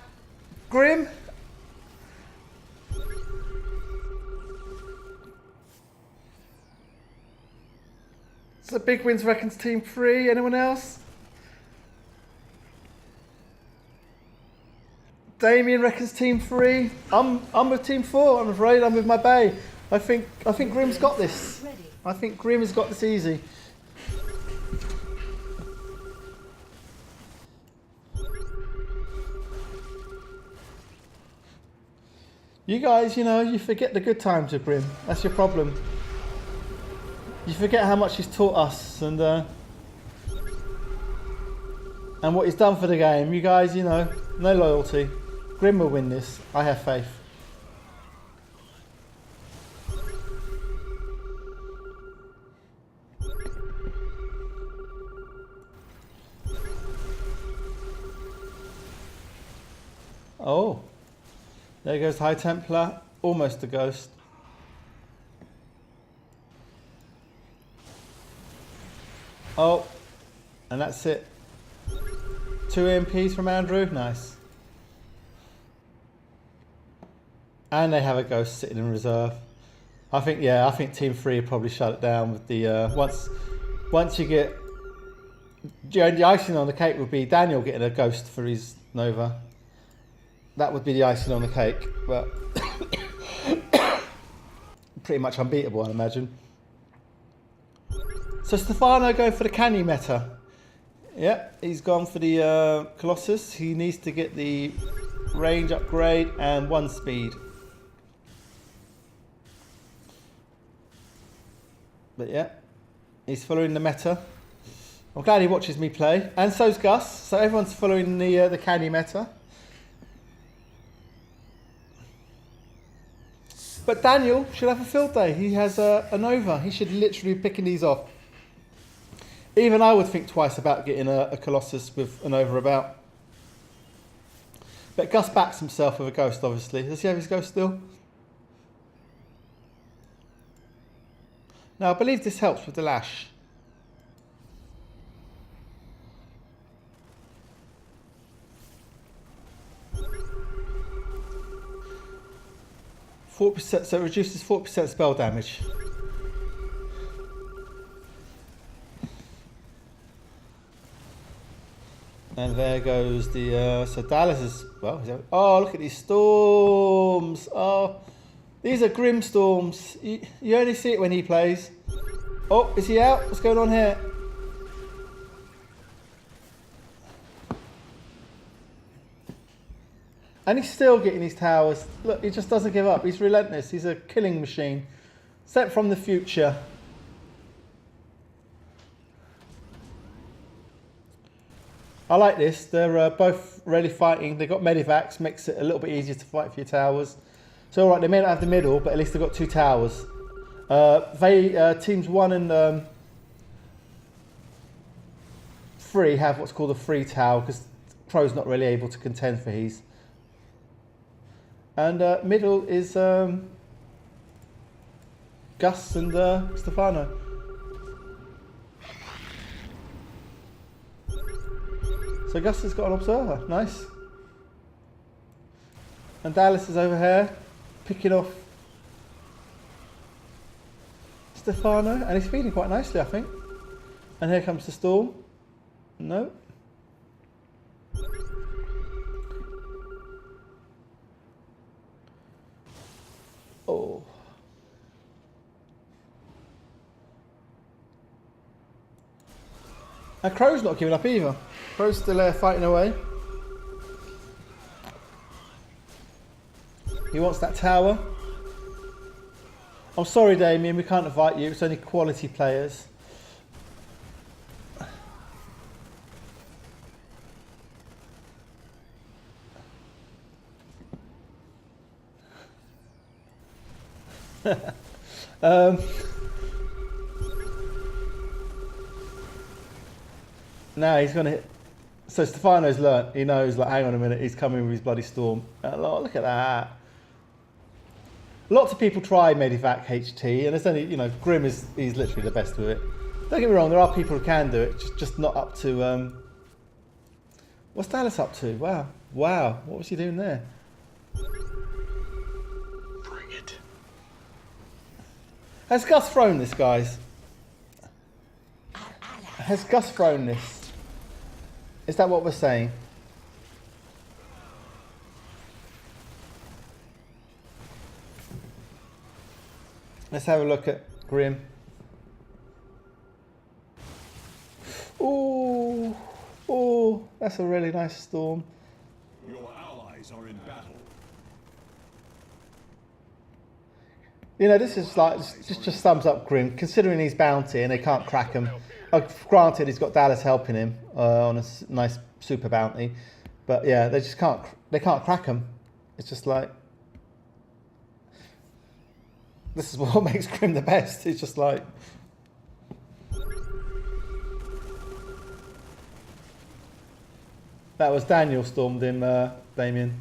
Grim? So big wins reckons team 3. Anyone else? Damien reckons team 3. I'm with team 4. I'm afraid I'm with my Bay. I think Grim's got this. I think Grim has got this easy. You guys, you know, you forget the good times with Grim. That's your problem. You forget how much he's taught us and what he's done for the game. You guys, you know, no loyalty. Grim will win this. I have faith. Oh. There goes High Templar, almost a ghost. Oh, and that's it. 2 EMPs from Andrew, nice. And they have a ghost sitting in reserve. I think team 3 will probably shut it down with the, once you get, the icing on the cake would be Daniel getting a ghost for his Nova. That would be the icing on the cake, but pretty much unbeatable, I imagine. So Stephano going for the canny meta. Yep, he's gone for the Colossus. He needs to get the range upgrade and 1 speed. But yeah, he's following the meta. I'm glad he watches me play, and so's Gus. So everyone's following the canny meta. But Daniel should have a field day. He has a Nova. He should literally be picking these off. Even I would think twice about getting a Colossus with a Nova about. But Gus backs himself with a ghost, obviously. Does he have his ghost still? Now, I believe this helps with the lash. So it reduces 40% spell damage. And there goes the so DaLLaSx is oh, look at these storms. Oh, these are Grim storms. You only see it when he plays. Oh, is he out? What's going on here? And he's still getting his towers. Look, he just doesn't give up. He's relentless. He's a killing machine. Sent from the future. I like this. They're both really fighting. They've got medivacs. Makes it a little bit easier to fight for your towers. So, all right, they may not have the middle, but at least they've got 2 towers. Teams 1 and 3 have what's called a free tower because Pro's not really able to contend for his. And middle is Gus and Stephano. So Gus has got an observer, nice. And DaLLaSx is over here, picking off Stephano, and he's feeding quite nicely, I think. And here comes the storm. No. Oh. And Crow's not giving up either. Crow's still there fighting away. He wants that tower. I'm sorry, Damien, we can't invite you. It's only quality players. Now he's going to hit. So Stephano's learnt. He knows, like, hang on a minute, he's coming with his bloody storm. Look at that. Lots of people try Medivac HT, and it's only, you know, Grim he's literally the best with it. Don't get me wrong, there are people who can do it, just not up to. What's DaLLaSx up to? Wow, wow, what was he doing there? Bring it. Has Gus thrown this, guys? Has Gus thrown this? Is that what we're saying? Let's have a look at Grim. Ooh, ooh, that's a really nice storm. Your allies are in battle. You know, this is like, just thumbs up Grim, considering he's bounty and they can't crack him. Granted, he's got DaLLaSx helping him on a nice super bounty, but yeah, they can't crack him. It's just like, this is what makes Grim the best. It's just like, that was Daniel stormed him, Damien.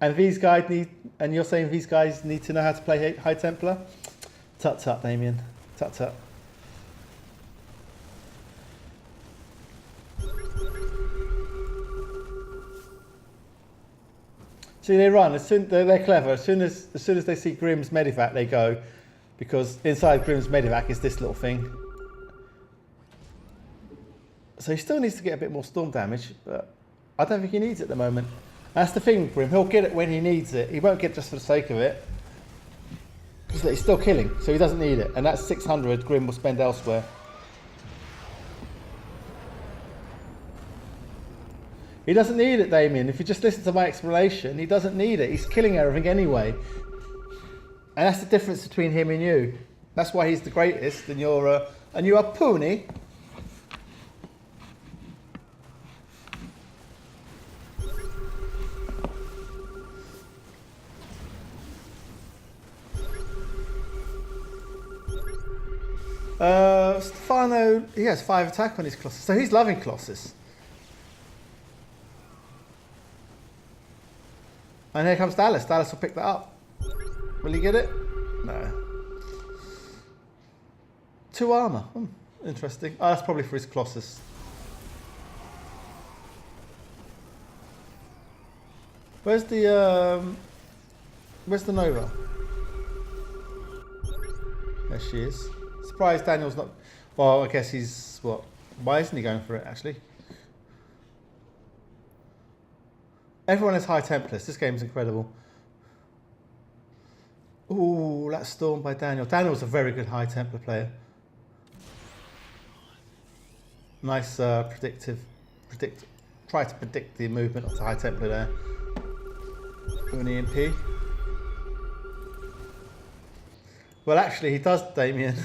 And these guys need, and you're saying these guys need to know how to play High Templar? Tut tut, Damien. Tut tut. See, they run. They're clever. As soon as they see Grim's Medivac, they go, because inside Grim's Medivac is this little thing. So he still needs to get a bit more storm damage, but I don't think he needs it at the moment. That's the thing, Grim. He'll get it when he needs it. He won't get it just for the sake of it. Because he's still killing, so he doesn't need it. And that's 600 Grim will spend elsewhere. He doesn't need it, Damien. If you just listen to my explanation, he doesn't need it. He's killing everything anyway. And that's the difference between him and you. That's why he's the greatest, and you're a pony. Stephano, he has 5 attack on his Colossus, so he's loving Colossus. And here comes DaLLaSx. DaLLaSx will pick that up. Will he get it? No. 2 armor. Interesting. Oh, that's probably for his Colossus. Where's the Nova? There she is. Surprised Daniel's not. Well, I guess he's what? Why isn't he going for it actually? Everyone has High Templars. This game's incredible. Ooh, that's Storm by Daniel. Daniel's a very good High Templar player. Nice try to predict the movement of the High Templar there. With an EMP. Well, actually, he does, Damien.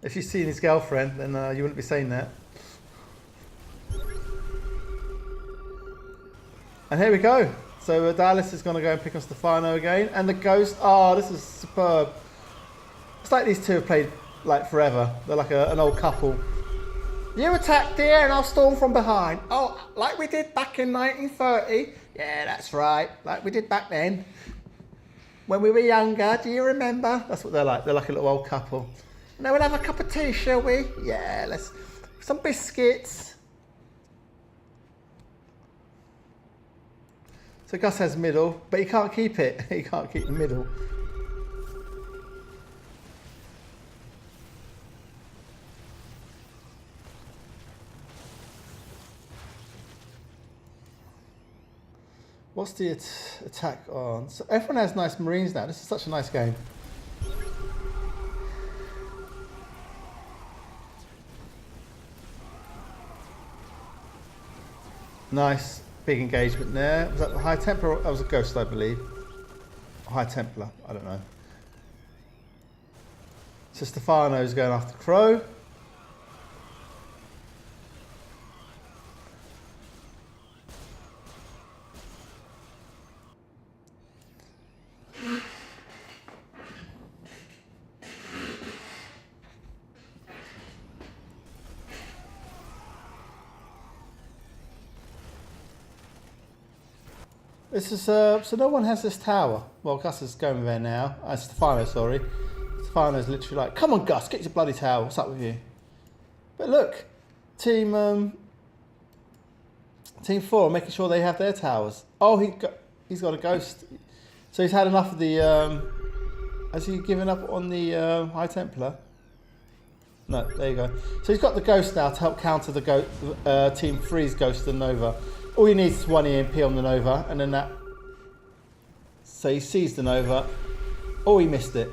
If you've seen his girlfriend, then you wouldn't be saying that. And here we go. So DaLLaSx is going to go and pick on Stephano again. And the Ghost, oh, this is superb. It's like these two have played like forever. They're like an old couple. You attack, dear, and I'll storm from behind. Oh, like we did back in 1930. Yeah, that's right. Like we did back then. When we were younger, do you remember? That's what they're like. They're like a little old couple. Now we'll have a cup of tea, shall we? Yeah, let's... Some biscuits. So Gus has middle, but he can't keep it. He can't keep the middle. What's the attack on? So everyone has nice Marines now. This is such a nice game. Nice big engagement there. Was that the High Templar? That was a Ghost, I believe. High Templar, I don't know. So Stephano's going after Crow. This is so no one has this tower. Well, Gus is going there now. Stephano, sorry. Stephano's literally like, come on, Gus, get your bloody tower. What's up with you? But look, team 4 making sure they have their towers. Oh, he's got a ghost. So he's had enough of the. Has he given up on the High Templar? No, there you go. So he's got the ghost now to help counter the team 3's Ghost and Nova. All he needs is one EMP on the Nova, and then that. So he sees the Nova. Oh, he missed it.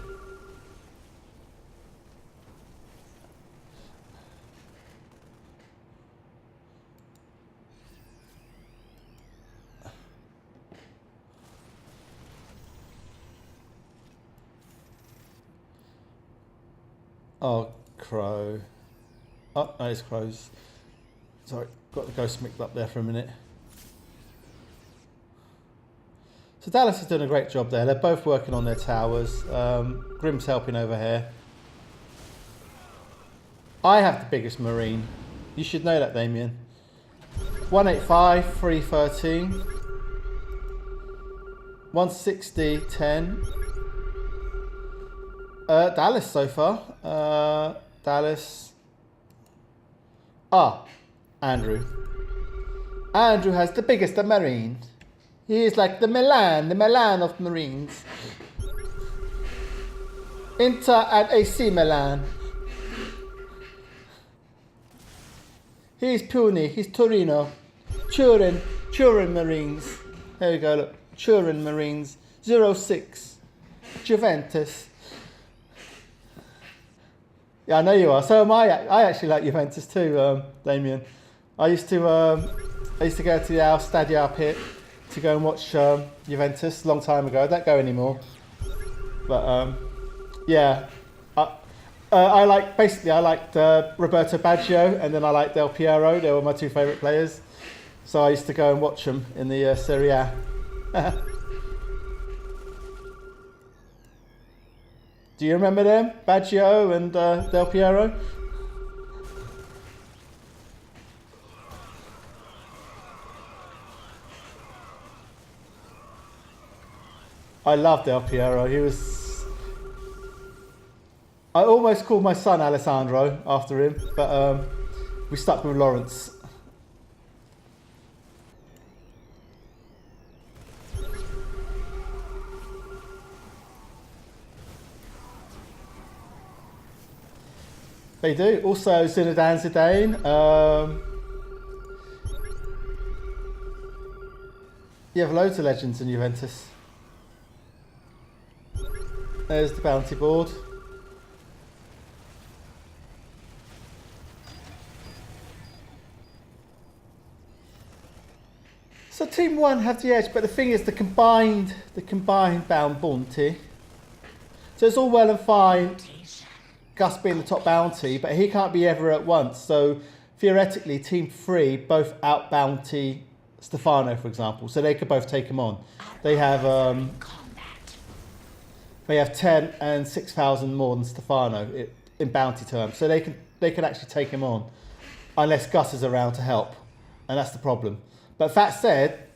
Oh, Crow. Oh, no, it's Crows. Sorry, got the ghost mixed up there for a minute. So DaLLaSx is doing a great job there. They're both working on their towers. Grim's helping over here. I have the biggest marine. You should know that, Damien. 185, 313. 160, 10. DaLLaSx so far. DaLLaSx. Andriu. Andriu has the biggest of marine. He is like the Milan of marines. Inter and AC Milan. He's Puni, he's Torino. Turin Marines. There we go, look. Turin Marines. 06. Juventus. Yeah, I know you are. So am I. I actually like Juventus too, Damien. I used to go to our Stadio up here to go and watch Juventus a long time ago. I don't go anymore. But yeah, I liked Roberto Baggio, and then I liked Del Piero. They were my two favourite players. So I used to go and watch them in the Serie A. Do you remember them? Baggio and Del Piero? I loved Del Piero. He was... I almost called my son Alessandro after him, but we stuck with Lawrence. They do. Also, Zinedine Zidane. You have loads of legends in Juventus. There's the bounty board. So Team 1 have the edge, but the thing is the combined bound bounty. So it's all well and fine Gus being the top bounty, but he can't be ever at once. So theoretically, Team 3 both out bounty Stephano, for example. So they could both take him on. They have 10 and 6,000 more than Stephano in bounty terms. So they can actually take him on unless Gus is around to help, and that's the problem. But that said,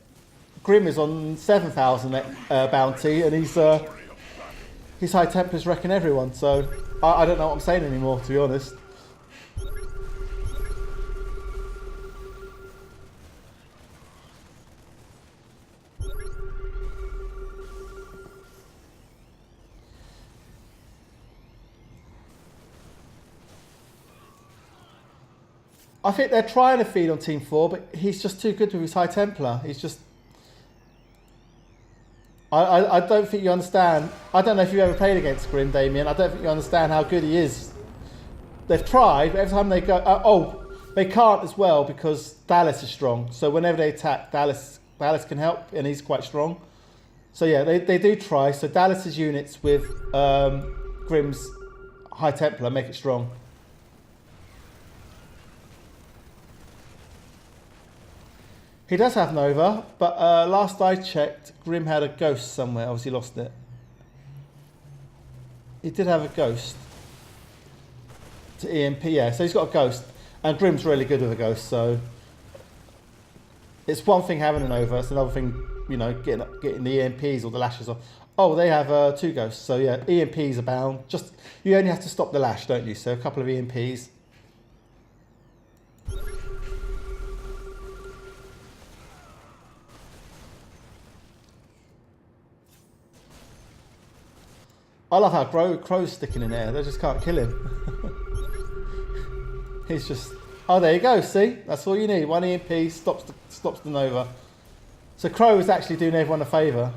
Grim is on 7,000 bounty, and his High Templars wrecking everyone. So I don't know what I'm saying anymore, to be honest. I think they're trying to feed on Team 4, but he's just too good with his High Templar. He's just... I don't think you understand. I don't know if you've ever played against Grim, Damien. I don't think you understand how good he is. They've tried, but every time they go... they can't as well because DaLLaSx is strong. So whenever they attack, DaLLaSx can help, and he's quite strong. So yeah, they do try. So DaLLaSx's units with Grim's High Templar make it strong. He does have Nova, but last I checked, Grim had a ghost somewhere. Obviously lost it. He did have a ghost. To EMP, yeah. So he's got a ghost. And Grim's really good with a ghost, so... It's one thing having a Nova, it's another thing you know, getting the EMPs or the lashes off. Oh, they have 2 ghosts. So yeah, EMPs abound. Just you only have to stop the lash, don't you? So a couple of EMPs. I love how Crow's sticking in there. They just can't kill him. He's just... Oh, there you go. See? That's all you need. 1 EMP stops the Nova. So Crow is actually doing everyone a favour.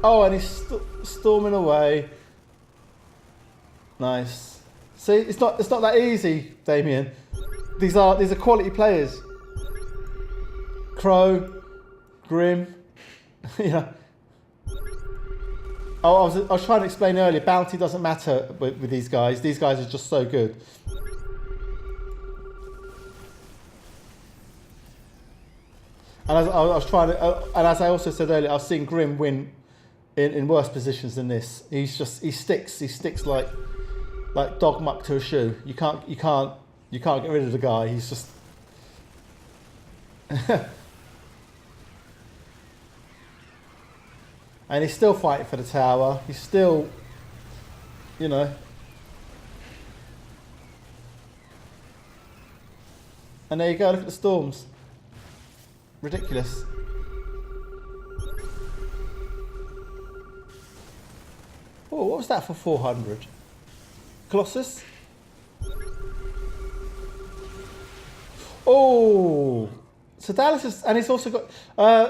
Oh, and he's storming away. Nice. See? It's not that easy, Damien. These are quality players. Crow, Grim. You know. Oh, I was trying to explain earlier, bounty doesn't matter with these guys. These guys are just so good. And as I was trying to, and as I also said earlier, I've seen Grim win in worse positions than this. He sticks like dog muck to a shoe. You can't get rid of the guy. He's just. And he's still fighting for the tower. He's still, you know. And there you go, look at the storms. Ridiculous. Oh, what was that for 400? Colossus? Oh! So DaLLaSx is, and he's also got,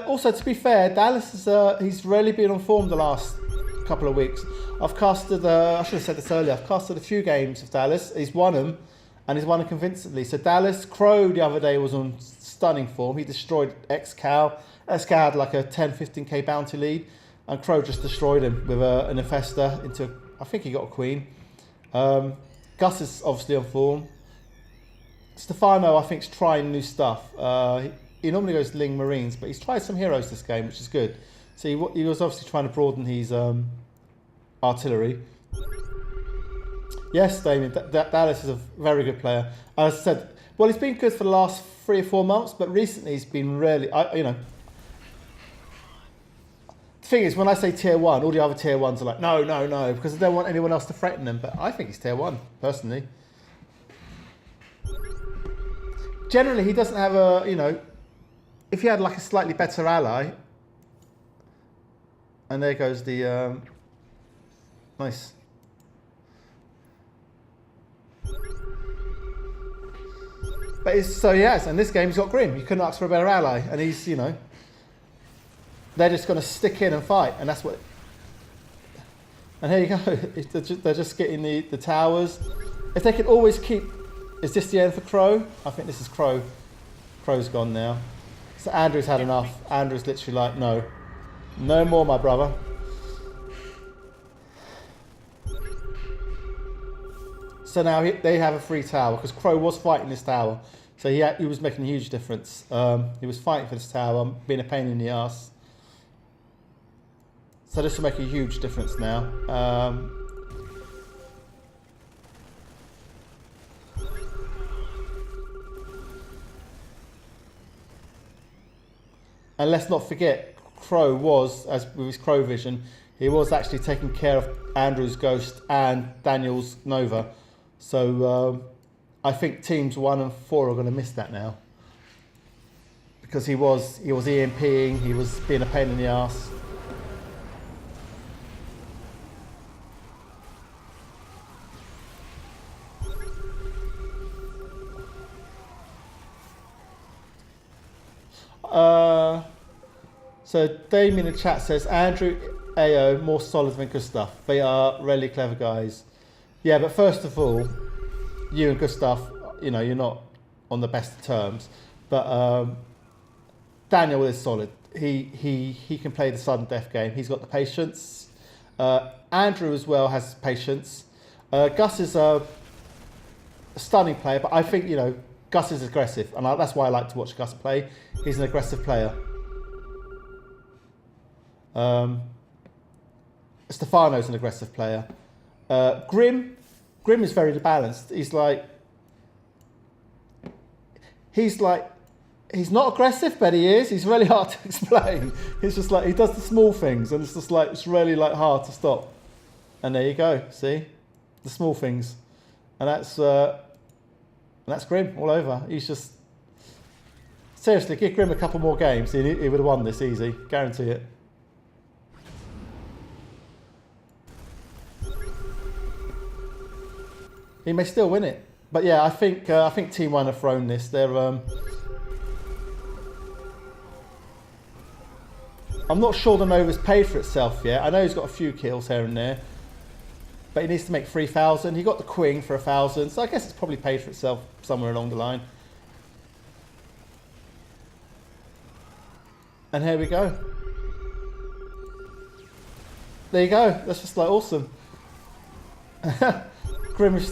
also to be fair, DaLLaSx is, he's rarely been on form the last couple of weeks. I've casted, I should have said this earlier, I've casted a few games of DaLLaSx. He's won them, and he's won them convincingly. So DaLLaSx, Crow the other day was on stunning form. He destroyed X-Cow. X-Cow had like a 10-15k bounty lead, and Crow just destroyed him with an Infesta into, I think he got a queen. Gus is obviously on form. Stephano, I think, is trying new stuff. He normally goes Ling Marines, but he's tried some heroes this game, which is good. So he was obviously trying to broaden his artillery. Yes, Damien, DaLLaSx is a very good player. As I said, well, he's been good for the last 3 or 4 months, but recently he's been really, you know. The thing is, when I say tier 1, all the other tier 1s are like, no, no, no, because they don't want anyone else to threaten them. But I think he's tier 1, personally. Generally, he doesn't have a, you know, if he had like a slightly better ally, and there goes the, nice. But so he has, and this game he's got Grim. You couldn't ask for a better ally, and he's, you know, they're just going to stick in and fight, and that's what. And here you go. They're just getting the towers. If they can always keep. Is this the end for Crow? I think this is Crow. Crow's gone now. So Andrew's had enough. Andrew's literally like, no. No more, my brother. So now they have a free tower, because Crow was fighting this tower. So he was making a huge difference. He was fighting for this tower, being a pain in the ass. So this will make a huge difference now. And let's not forget, Crow was, as with his Crow vision, he was actually taking care of Andrew's Ghost and Daniel's Nova. So I think teams 1 and 4 are going to miss that now, because he was EMPing, he was being a pain in the ass. So Damien in the chat says Andrew AO more solid than Gustav. They are really clever guys. Yeah, but first of all, you and Gustav, you know, you're not on the best of terms. But Daniel is solid. He can play the sudden death game. He's got the patience. Andrew as well has patience. Gus is a stunning player, but I think, you know, Gus is aggressive, and that's why I like to watch Gus play. He's an aggressive player. Stephano's an aggressive player. Grim is very balanced. He's like He's not aggressive, but he is. He's really hard to explain. It's just like he does the small things, and it's just like it's really like hard to stop. And there you go. See, the small things, and that's Grim all over. He's just seriously give Grim a couple more games. He would have won this easy, guarantee it. He may still win it, but yeah, I think Team One have thrown this. They're I'm not sure the Nova's paid for itself yet. I know he's got a few kills here and there, but he needs to make 3,000. He got the Queen for 1,000, so I guess it's probably paid for itself somewhere along the line. And here we go. There you go. That's just like awesome. Grimace.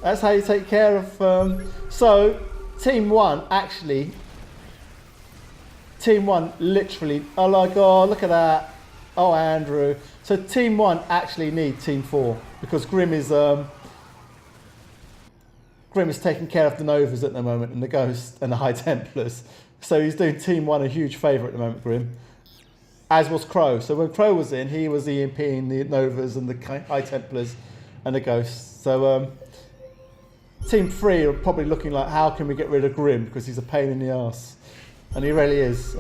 That's how you take care of. So, Team One actually. Team One literally. Oh my God! Look at that. Oh, Andrew. So Team One actually need Team Four because Grim is taking care of the Novas at the moment and the Ghosts and the High Templars. So he's doing Team One a huge favour at the moment, Grim. As was Crow. So when Crow was in, he was EMPing the Novas and the High Templars and the Ghosts. So Team 3 are probably looking like, how can we get rid of Grim? Because he's a pain in the arse. And he really is.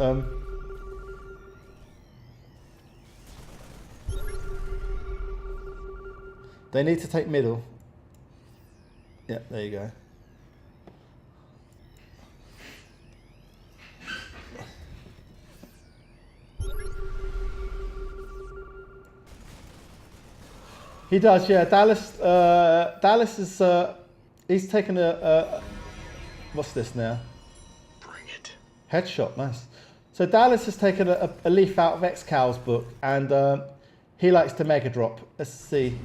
They need to take middle. Yeah, there you go. He does, yeah. DaLLaSx is he's taken a what's this now? Bring it. Headshot, nice. So DaLLaSx has taken a leaf out of XCal's book, and he likes to mega drop. Let's see.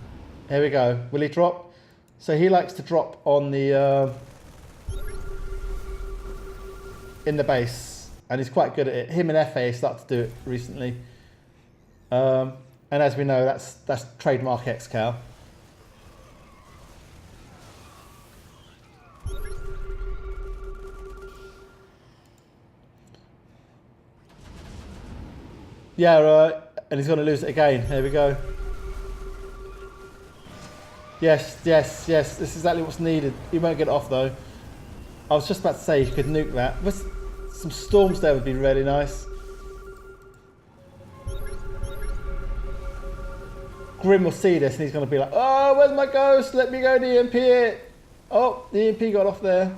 Here we go. Will he drop? So he likes to drop on the in the base, and he's quite good at it. Him and FA started to do it recently. And as we know, that's trademark XCal. Yeah, and he's going to lose it again. Here we go. Yes, yes, yes. This is exactly what's needed. He won't get it off though. I was just about to say you could nuke that. Some storms there would be really nice. Grim will see this and he's going to be like, oh, where's my ghost? Let me go to EMP it. Oh, the EMP got off there.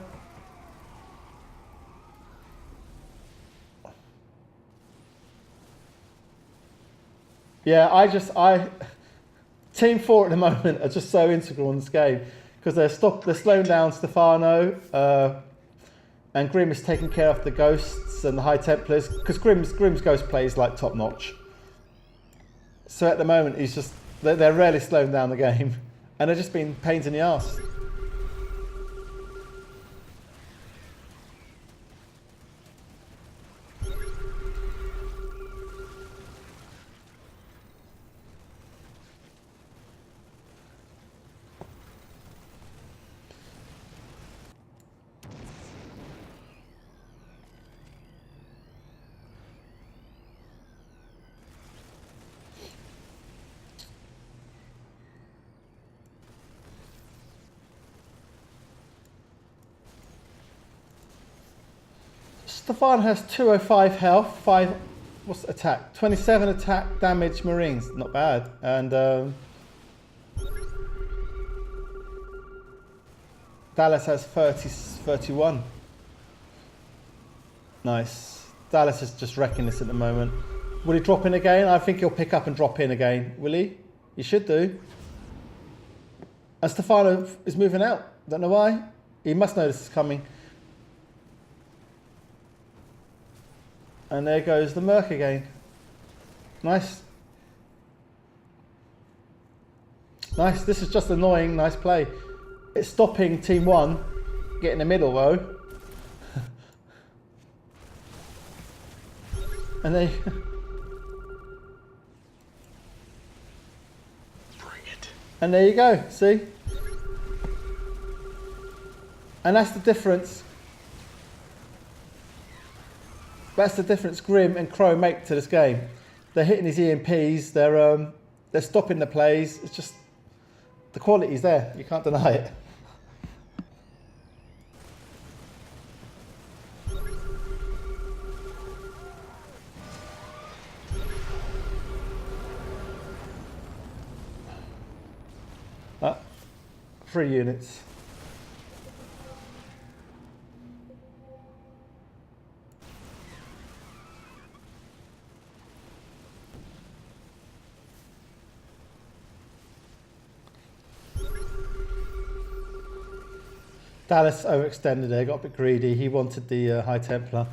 Yeah, Team 4 at the moment are just so integral in this game because they're slowing down Stephano, and Grim is taking care of the Ghosts and the High Templars because Grim's Ghost play is like top notch. So at the moment he's just they're really slowing down the game, and they're just being pains in the arse. Stephano has 205 health, 5, what's the attack? 27 attack, damage, Marines, not bad. And DaLLaSx has 31. Nice. DaLLaSx is just wrecking this at the moment. Will he drop in again? I think he'll pick up and drop in again. Will he? He should do. And Stephano is moving out. Don't know why. He must know this is coming. And there goes the Merc again. Nice. Nice. This is just annoying. Nice play. It's stopping Team 1 getting the middle though. And they... Bring it. And there you go. See? And that's the difference. That's the difference Grim and Crow make to this game. They're hitting his EMPs, they're stopping the plays. It's just, the quality's there, you can't deny it. Ah, 3 units. DaLLaSx overextended there, got a bit greedy. He wanted the High Templar.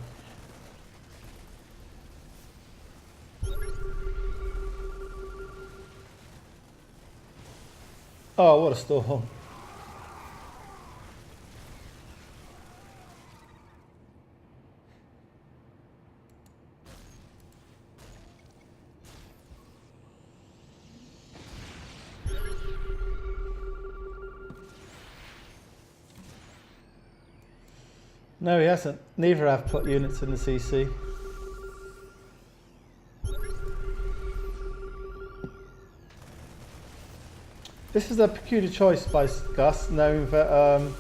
Oh, what a storm. No, he hasn't. Neither have put units in the CC. This is a peculiar choice by Gus, knowing that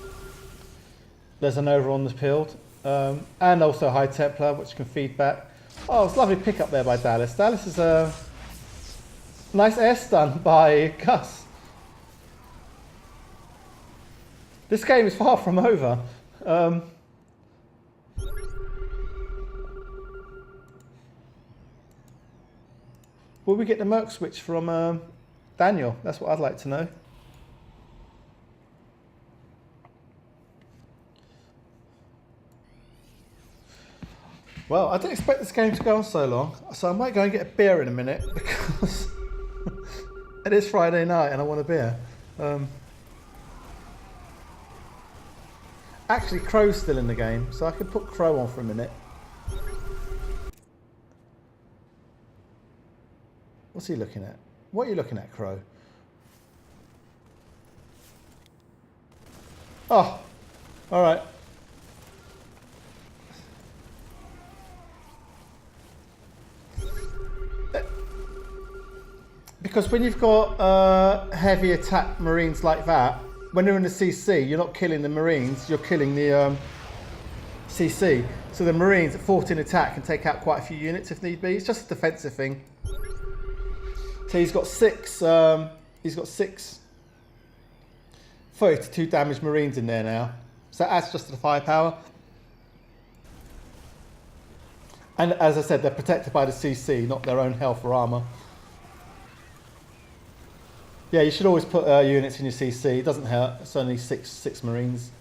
there's an over on the field, and also High Templar, which can feed back. Oh, it's a lovely pick up there by DaLLaSx. DaLLaSx is a nice air stun by Gus. This game is far from over. Will we get the Merc switch from Daniel? That's what I'd like to know. Well, I didn't expect this game to go on so long, so I might go and get a beer in a minute because it is Friday night and I want a beer. Actually, Crow's still in the game, so I could put Crow on for a minute. What's he looking at? What are you looking at, Crow? Oh, all right. Because when you've got heavy attack Marines like that, when they're in the CC, you're not killing the Marines, you're killing the CC. So the Marines at 14 attack can take out quite a few units if need be. It's just a defensive thing. So he's got six 32 damaged Marines in there now. So that adds just to the firepower. And as I said, they're protected by the CC, not their own health or armor. Yeah, you should always put units in your CC. It doesn't hurt. It's only six Marines.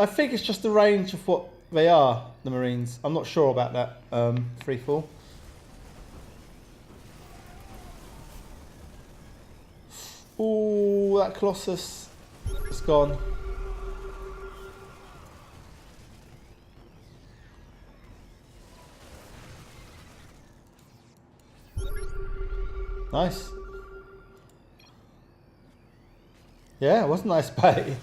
I think it's just the range of what they are, the Marines. I'm not sure about that free fall. Ooh, that Colossus is gone. Nice. Yeah, it was a nice bait.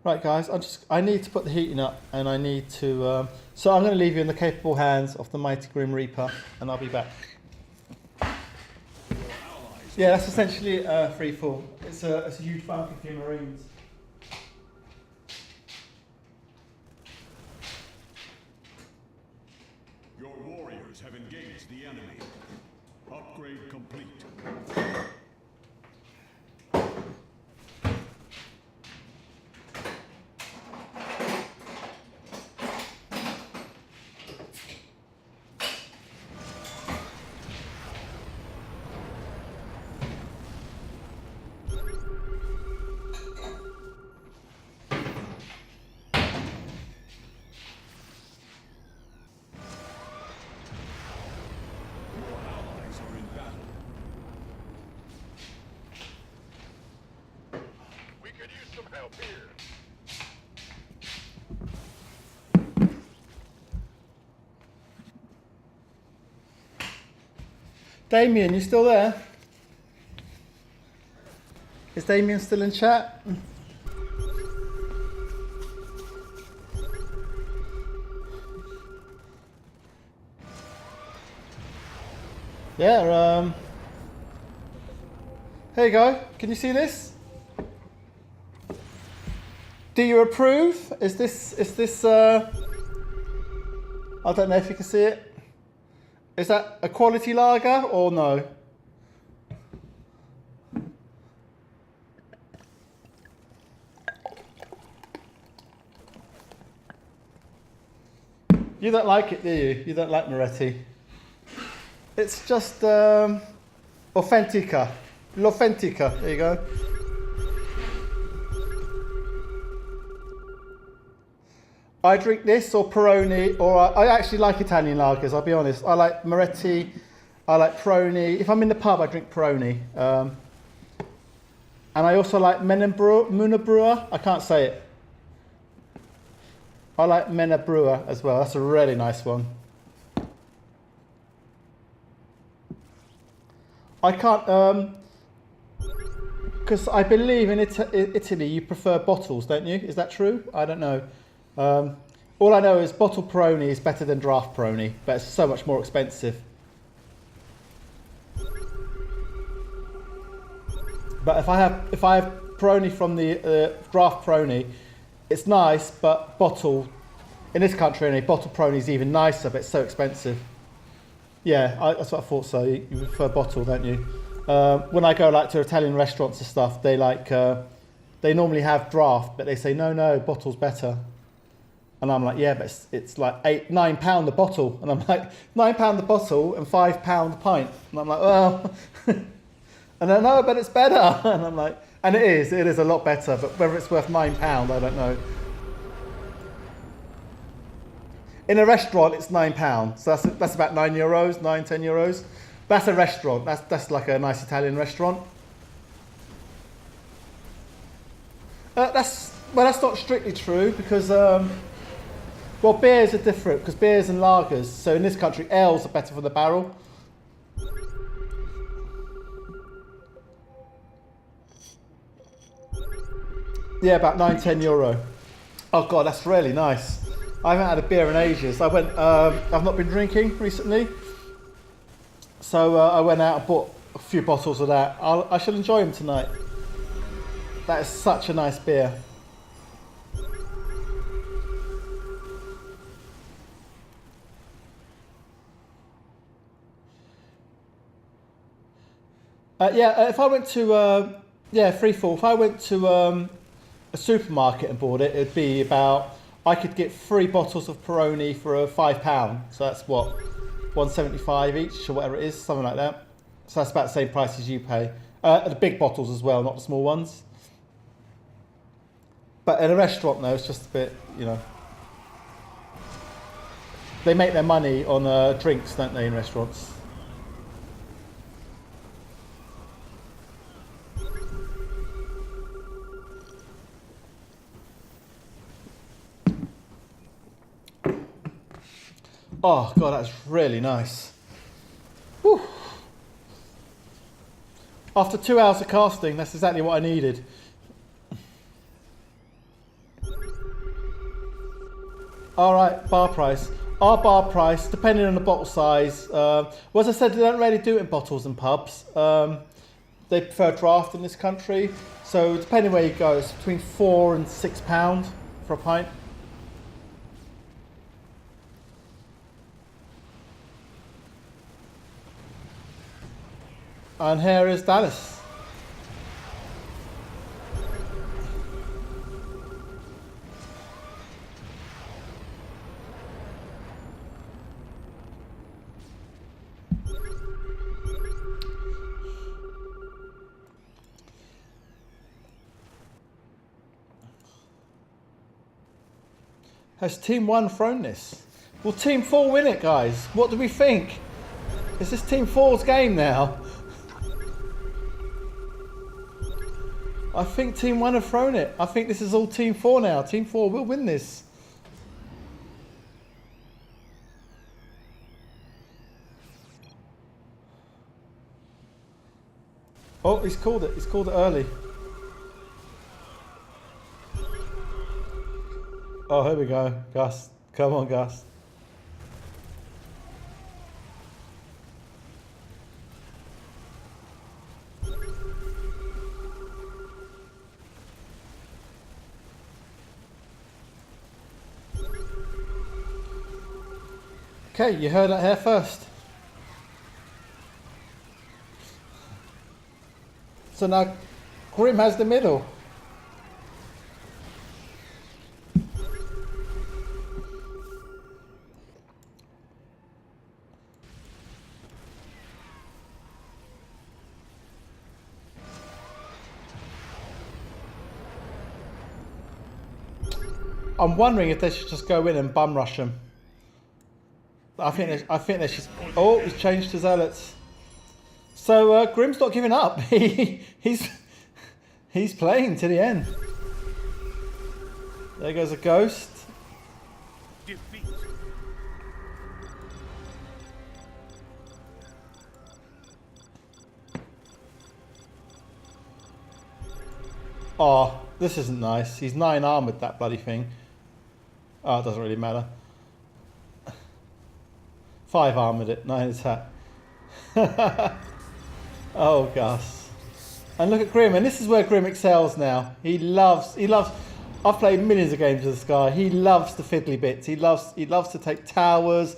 Right, guys, I need to put the heating up, and I need to. So I'm going to leave you in the capable hands of the mighty Grim Reaper, and I'll be back. Yeah, that's essentially free fall. It's a huge bounty for your Marines. Your warriors have engaged the enemy. Upgrade complete. Damien, you still there? Is Damien still in chat? Yeah, here you go. Can you see this? Do you approve? Is this, I don't know if you can see it. Is that a quality lager or no? You don't like it, do you? You don't like Moretti. It's just authentica. L'authentica. There you go. I drink this or Peroni, or I actually like Italian lagers, I'll be honest. I like Moretti, I like Peroni. If I'm in the pub, I drink Peroni. And I also like Menabrewer. I can't say it. I like Menabrewer as well. That's a really nice one. I can't, because I believe in Italy you prefer bottles, don't you? Is that true? I don't know. All I know is bottled Peroni is better than draft Peroni, but it's so much more expensive. But if I have Peroni from the draft Peroni, it's nice, but bottled in this country, anyway, bottled Peroni is even nicer, but it's so expensive. Yeah, that's what I thought. So you prefer bottle, don't you? When I go like to Italian restaurants and stuff, they like they normally have draft, but they say no, bottle's better. And I'm like, yeah, but it's like £9 a bottle, and I'm like £9 a bottle and £5 a pint, and I'm like, well, and I know, but it's better, and I'm like, and it is a lot better, but whether it's worth £9, I don't know. In a restaurant, it's £9, so that's about €9, €10. That's a restaurant. That's like a nice Italian restaurant. That's not strictly true because well, beers are different because beers and lagers. So in this country, ales are better for the barrel. Yeah, about €9-10. Oh god, that's really nice. I haven't had a beer in ages. I've not been drinking recently, so I went out and bought a few bottles of that. I shall enjoy them tonight. That is such a nice beer. If I went to Freefall, if I went to a supermarket and bought it, it'd be about, I could get 3 bottles of Peroni for £5. So that's what, $1.75 each or whatever it is, something like that. So that's about the same price as you pay. The big bottles as well, not the small ones. But in a restaurant though, it's just a bit, you know. They make their money on drinks, don't they, in restaurants? Oh god, that's really nice. Whew. After 2 hours of casting, that's exactly what I needed. Alright, bar price. Our bar price, depending on the bottle size, well, as I said, they don't really do it in bottles and pubs. They prefer draft in this country. So depending where you go, it's between £4 and £6 for a pint. And here is DaLLaSx. Has Team 1 thrown this? Will Team 4 win it, guys? What do we think? Is this Team 4's game now? I think Team 1 have thrown it. I think this is all Team 4 now. Team 4 will win this. Oh, he's called it. He's called it early. Oh, here we go. Gus. Come on, Gus. Okay, you heard it here first. So now Grim has the middle. I'm wondering if they should just go in and bum rush him. I think they should. Oh, he's changed to zealots. So Grim's not giving up. He's playing to the end. There goes a ghost. Defeat. Oh, this isn't nice. He's 9 armoured, that bloody thing. Oh, it doesn't really matter. 5 armoured it, 9 attack. Oh, Gus. And look at Grim, and this is where Grim excels now. He loves, I've played millions of games with this guy. He loves the fiddly bits. He loves to take towers.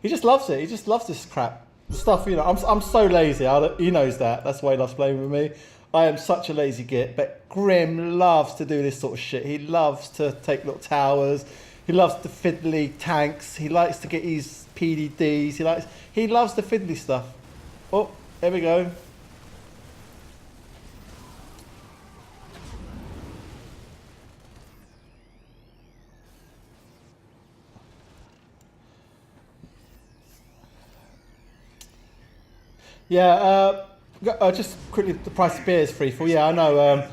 He just loves it. He just loves this crap. The stuff, you know, I'm so lazy. He knows that. That's why he loves playing with me. I am such a lazy git, but Grim loves to do this sort of shit. He loves to take little towers. He loves the fiddly tanks. He likes to get his PDDs. He loves the fiddly stuff. Oh, there we go. Yeah, just quickly, the price of beer is free for. Yeah, I know.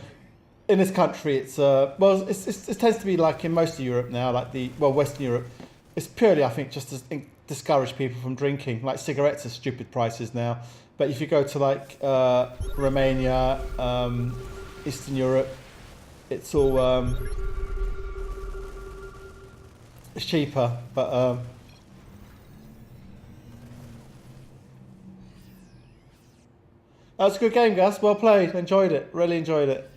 In this country, it's well, it tends to be like in most of Europe now, like Western Europe. It's purely, I think, just to discourage people from drinking. Like cigarettes are stupid prices now, but if you go to like Romania, Eastern Europe, it's all it's cheaper, but. That was a good game, Gus. Well played. Enjoyed it. Really enjoyed it.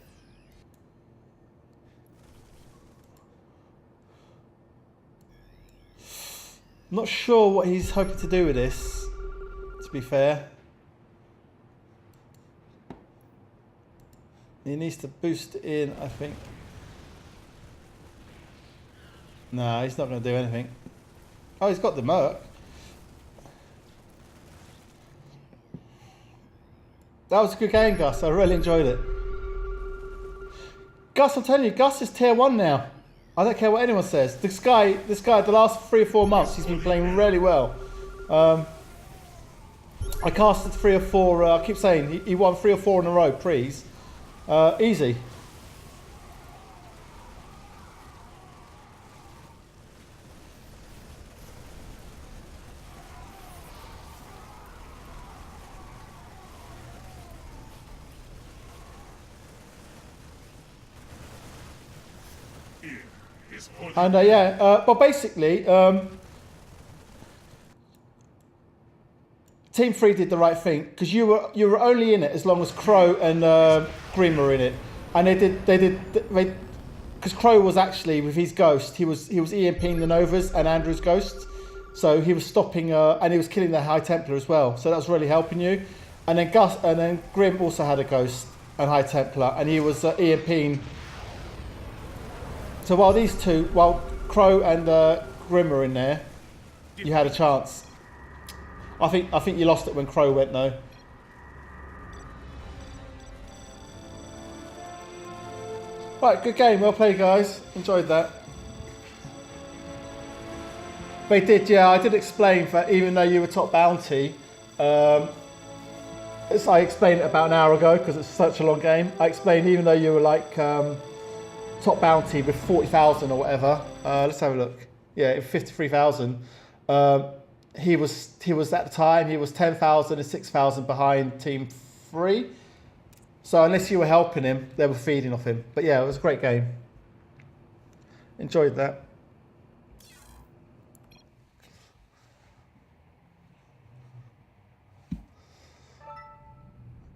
Not sure what he's hoping to do with this, to be fair. He needs to boost it in, I think. No, he's not going to do anything. Oh, he's got the Merc. That was a good game, Gus. I really enjoyed it. Gus, I'm telling you, Gus is tier 1 now. I don't care what anyone says. This guy, the last 3 or 4 months, he's been playing really well. I casted 3 or 4, I keep saying, he won 3 or 4 in a row, prees. Easy. And but basically, Team 3 did the right thing because you were only in it as long as Crow and Grim were in it, and they did because Crow was actually with his ghost. He was EMPing the Novas and Andrew's ghost, so he was stopping and he was killing the High Templar as well. So that was really helping you. And then Grim also had a ghost and High Templar, and he was EMPing. So while Crow and Grim were in there, you had a chance. I think you lost it when Crow went though. Right, good game, well played guys. Enjoyed that. They did, yeah. I did explain that even though you were top bounty, I explained it about an hour ago because it's such a long game. I explained even though you were like. Top bounty with 40,000 or whatever. Let's have a look. Yeah, 53,000. He was at the time. He was 10,000 and 6,000 behind Team 3. So unless you were helping him, they were feeding off him. But yeah, it was a great game. Enjoyed that.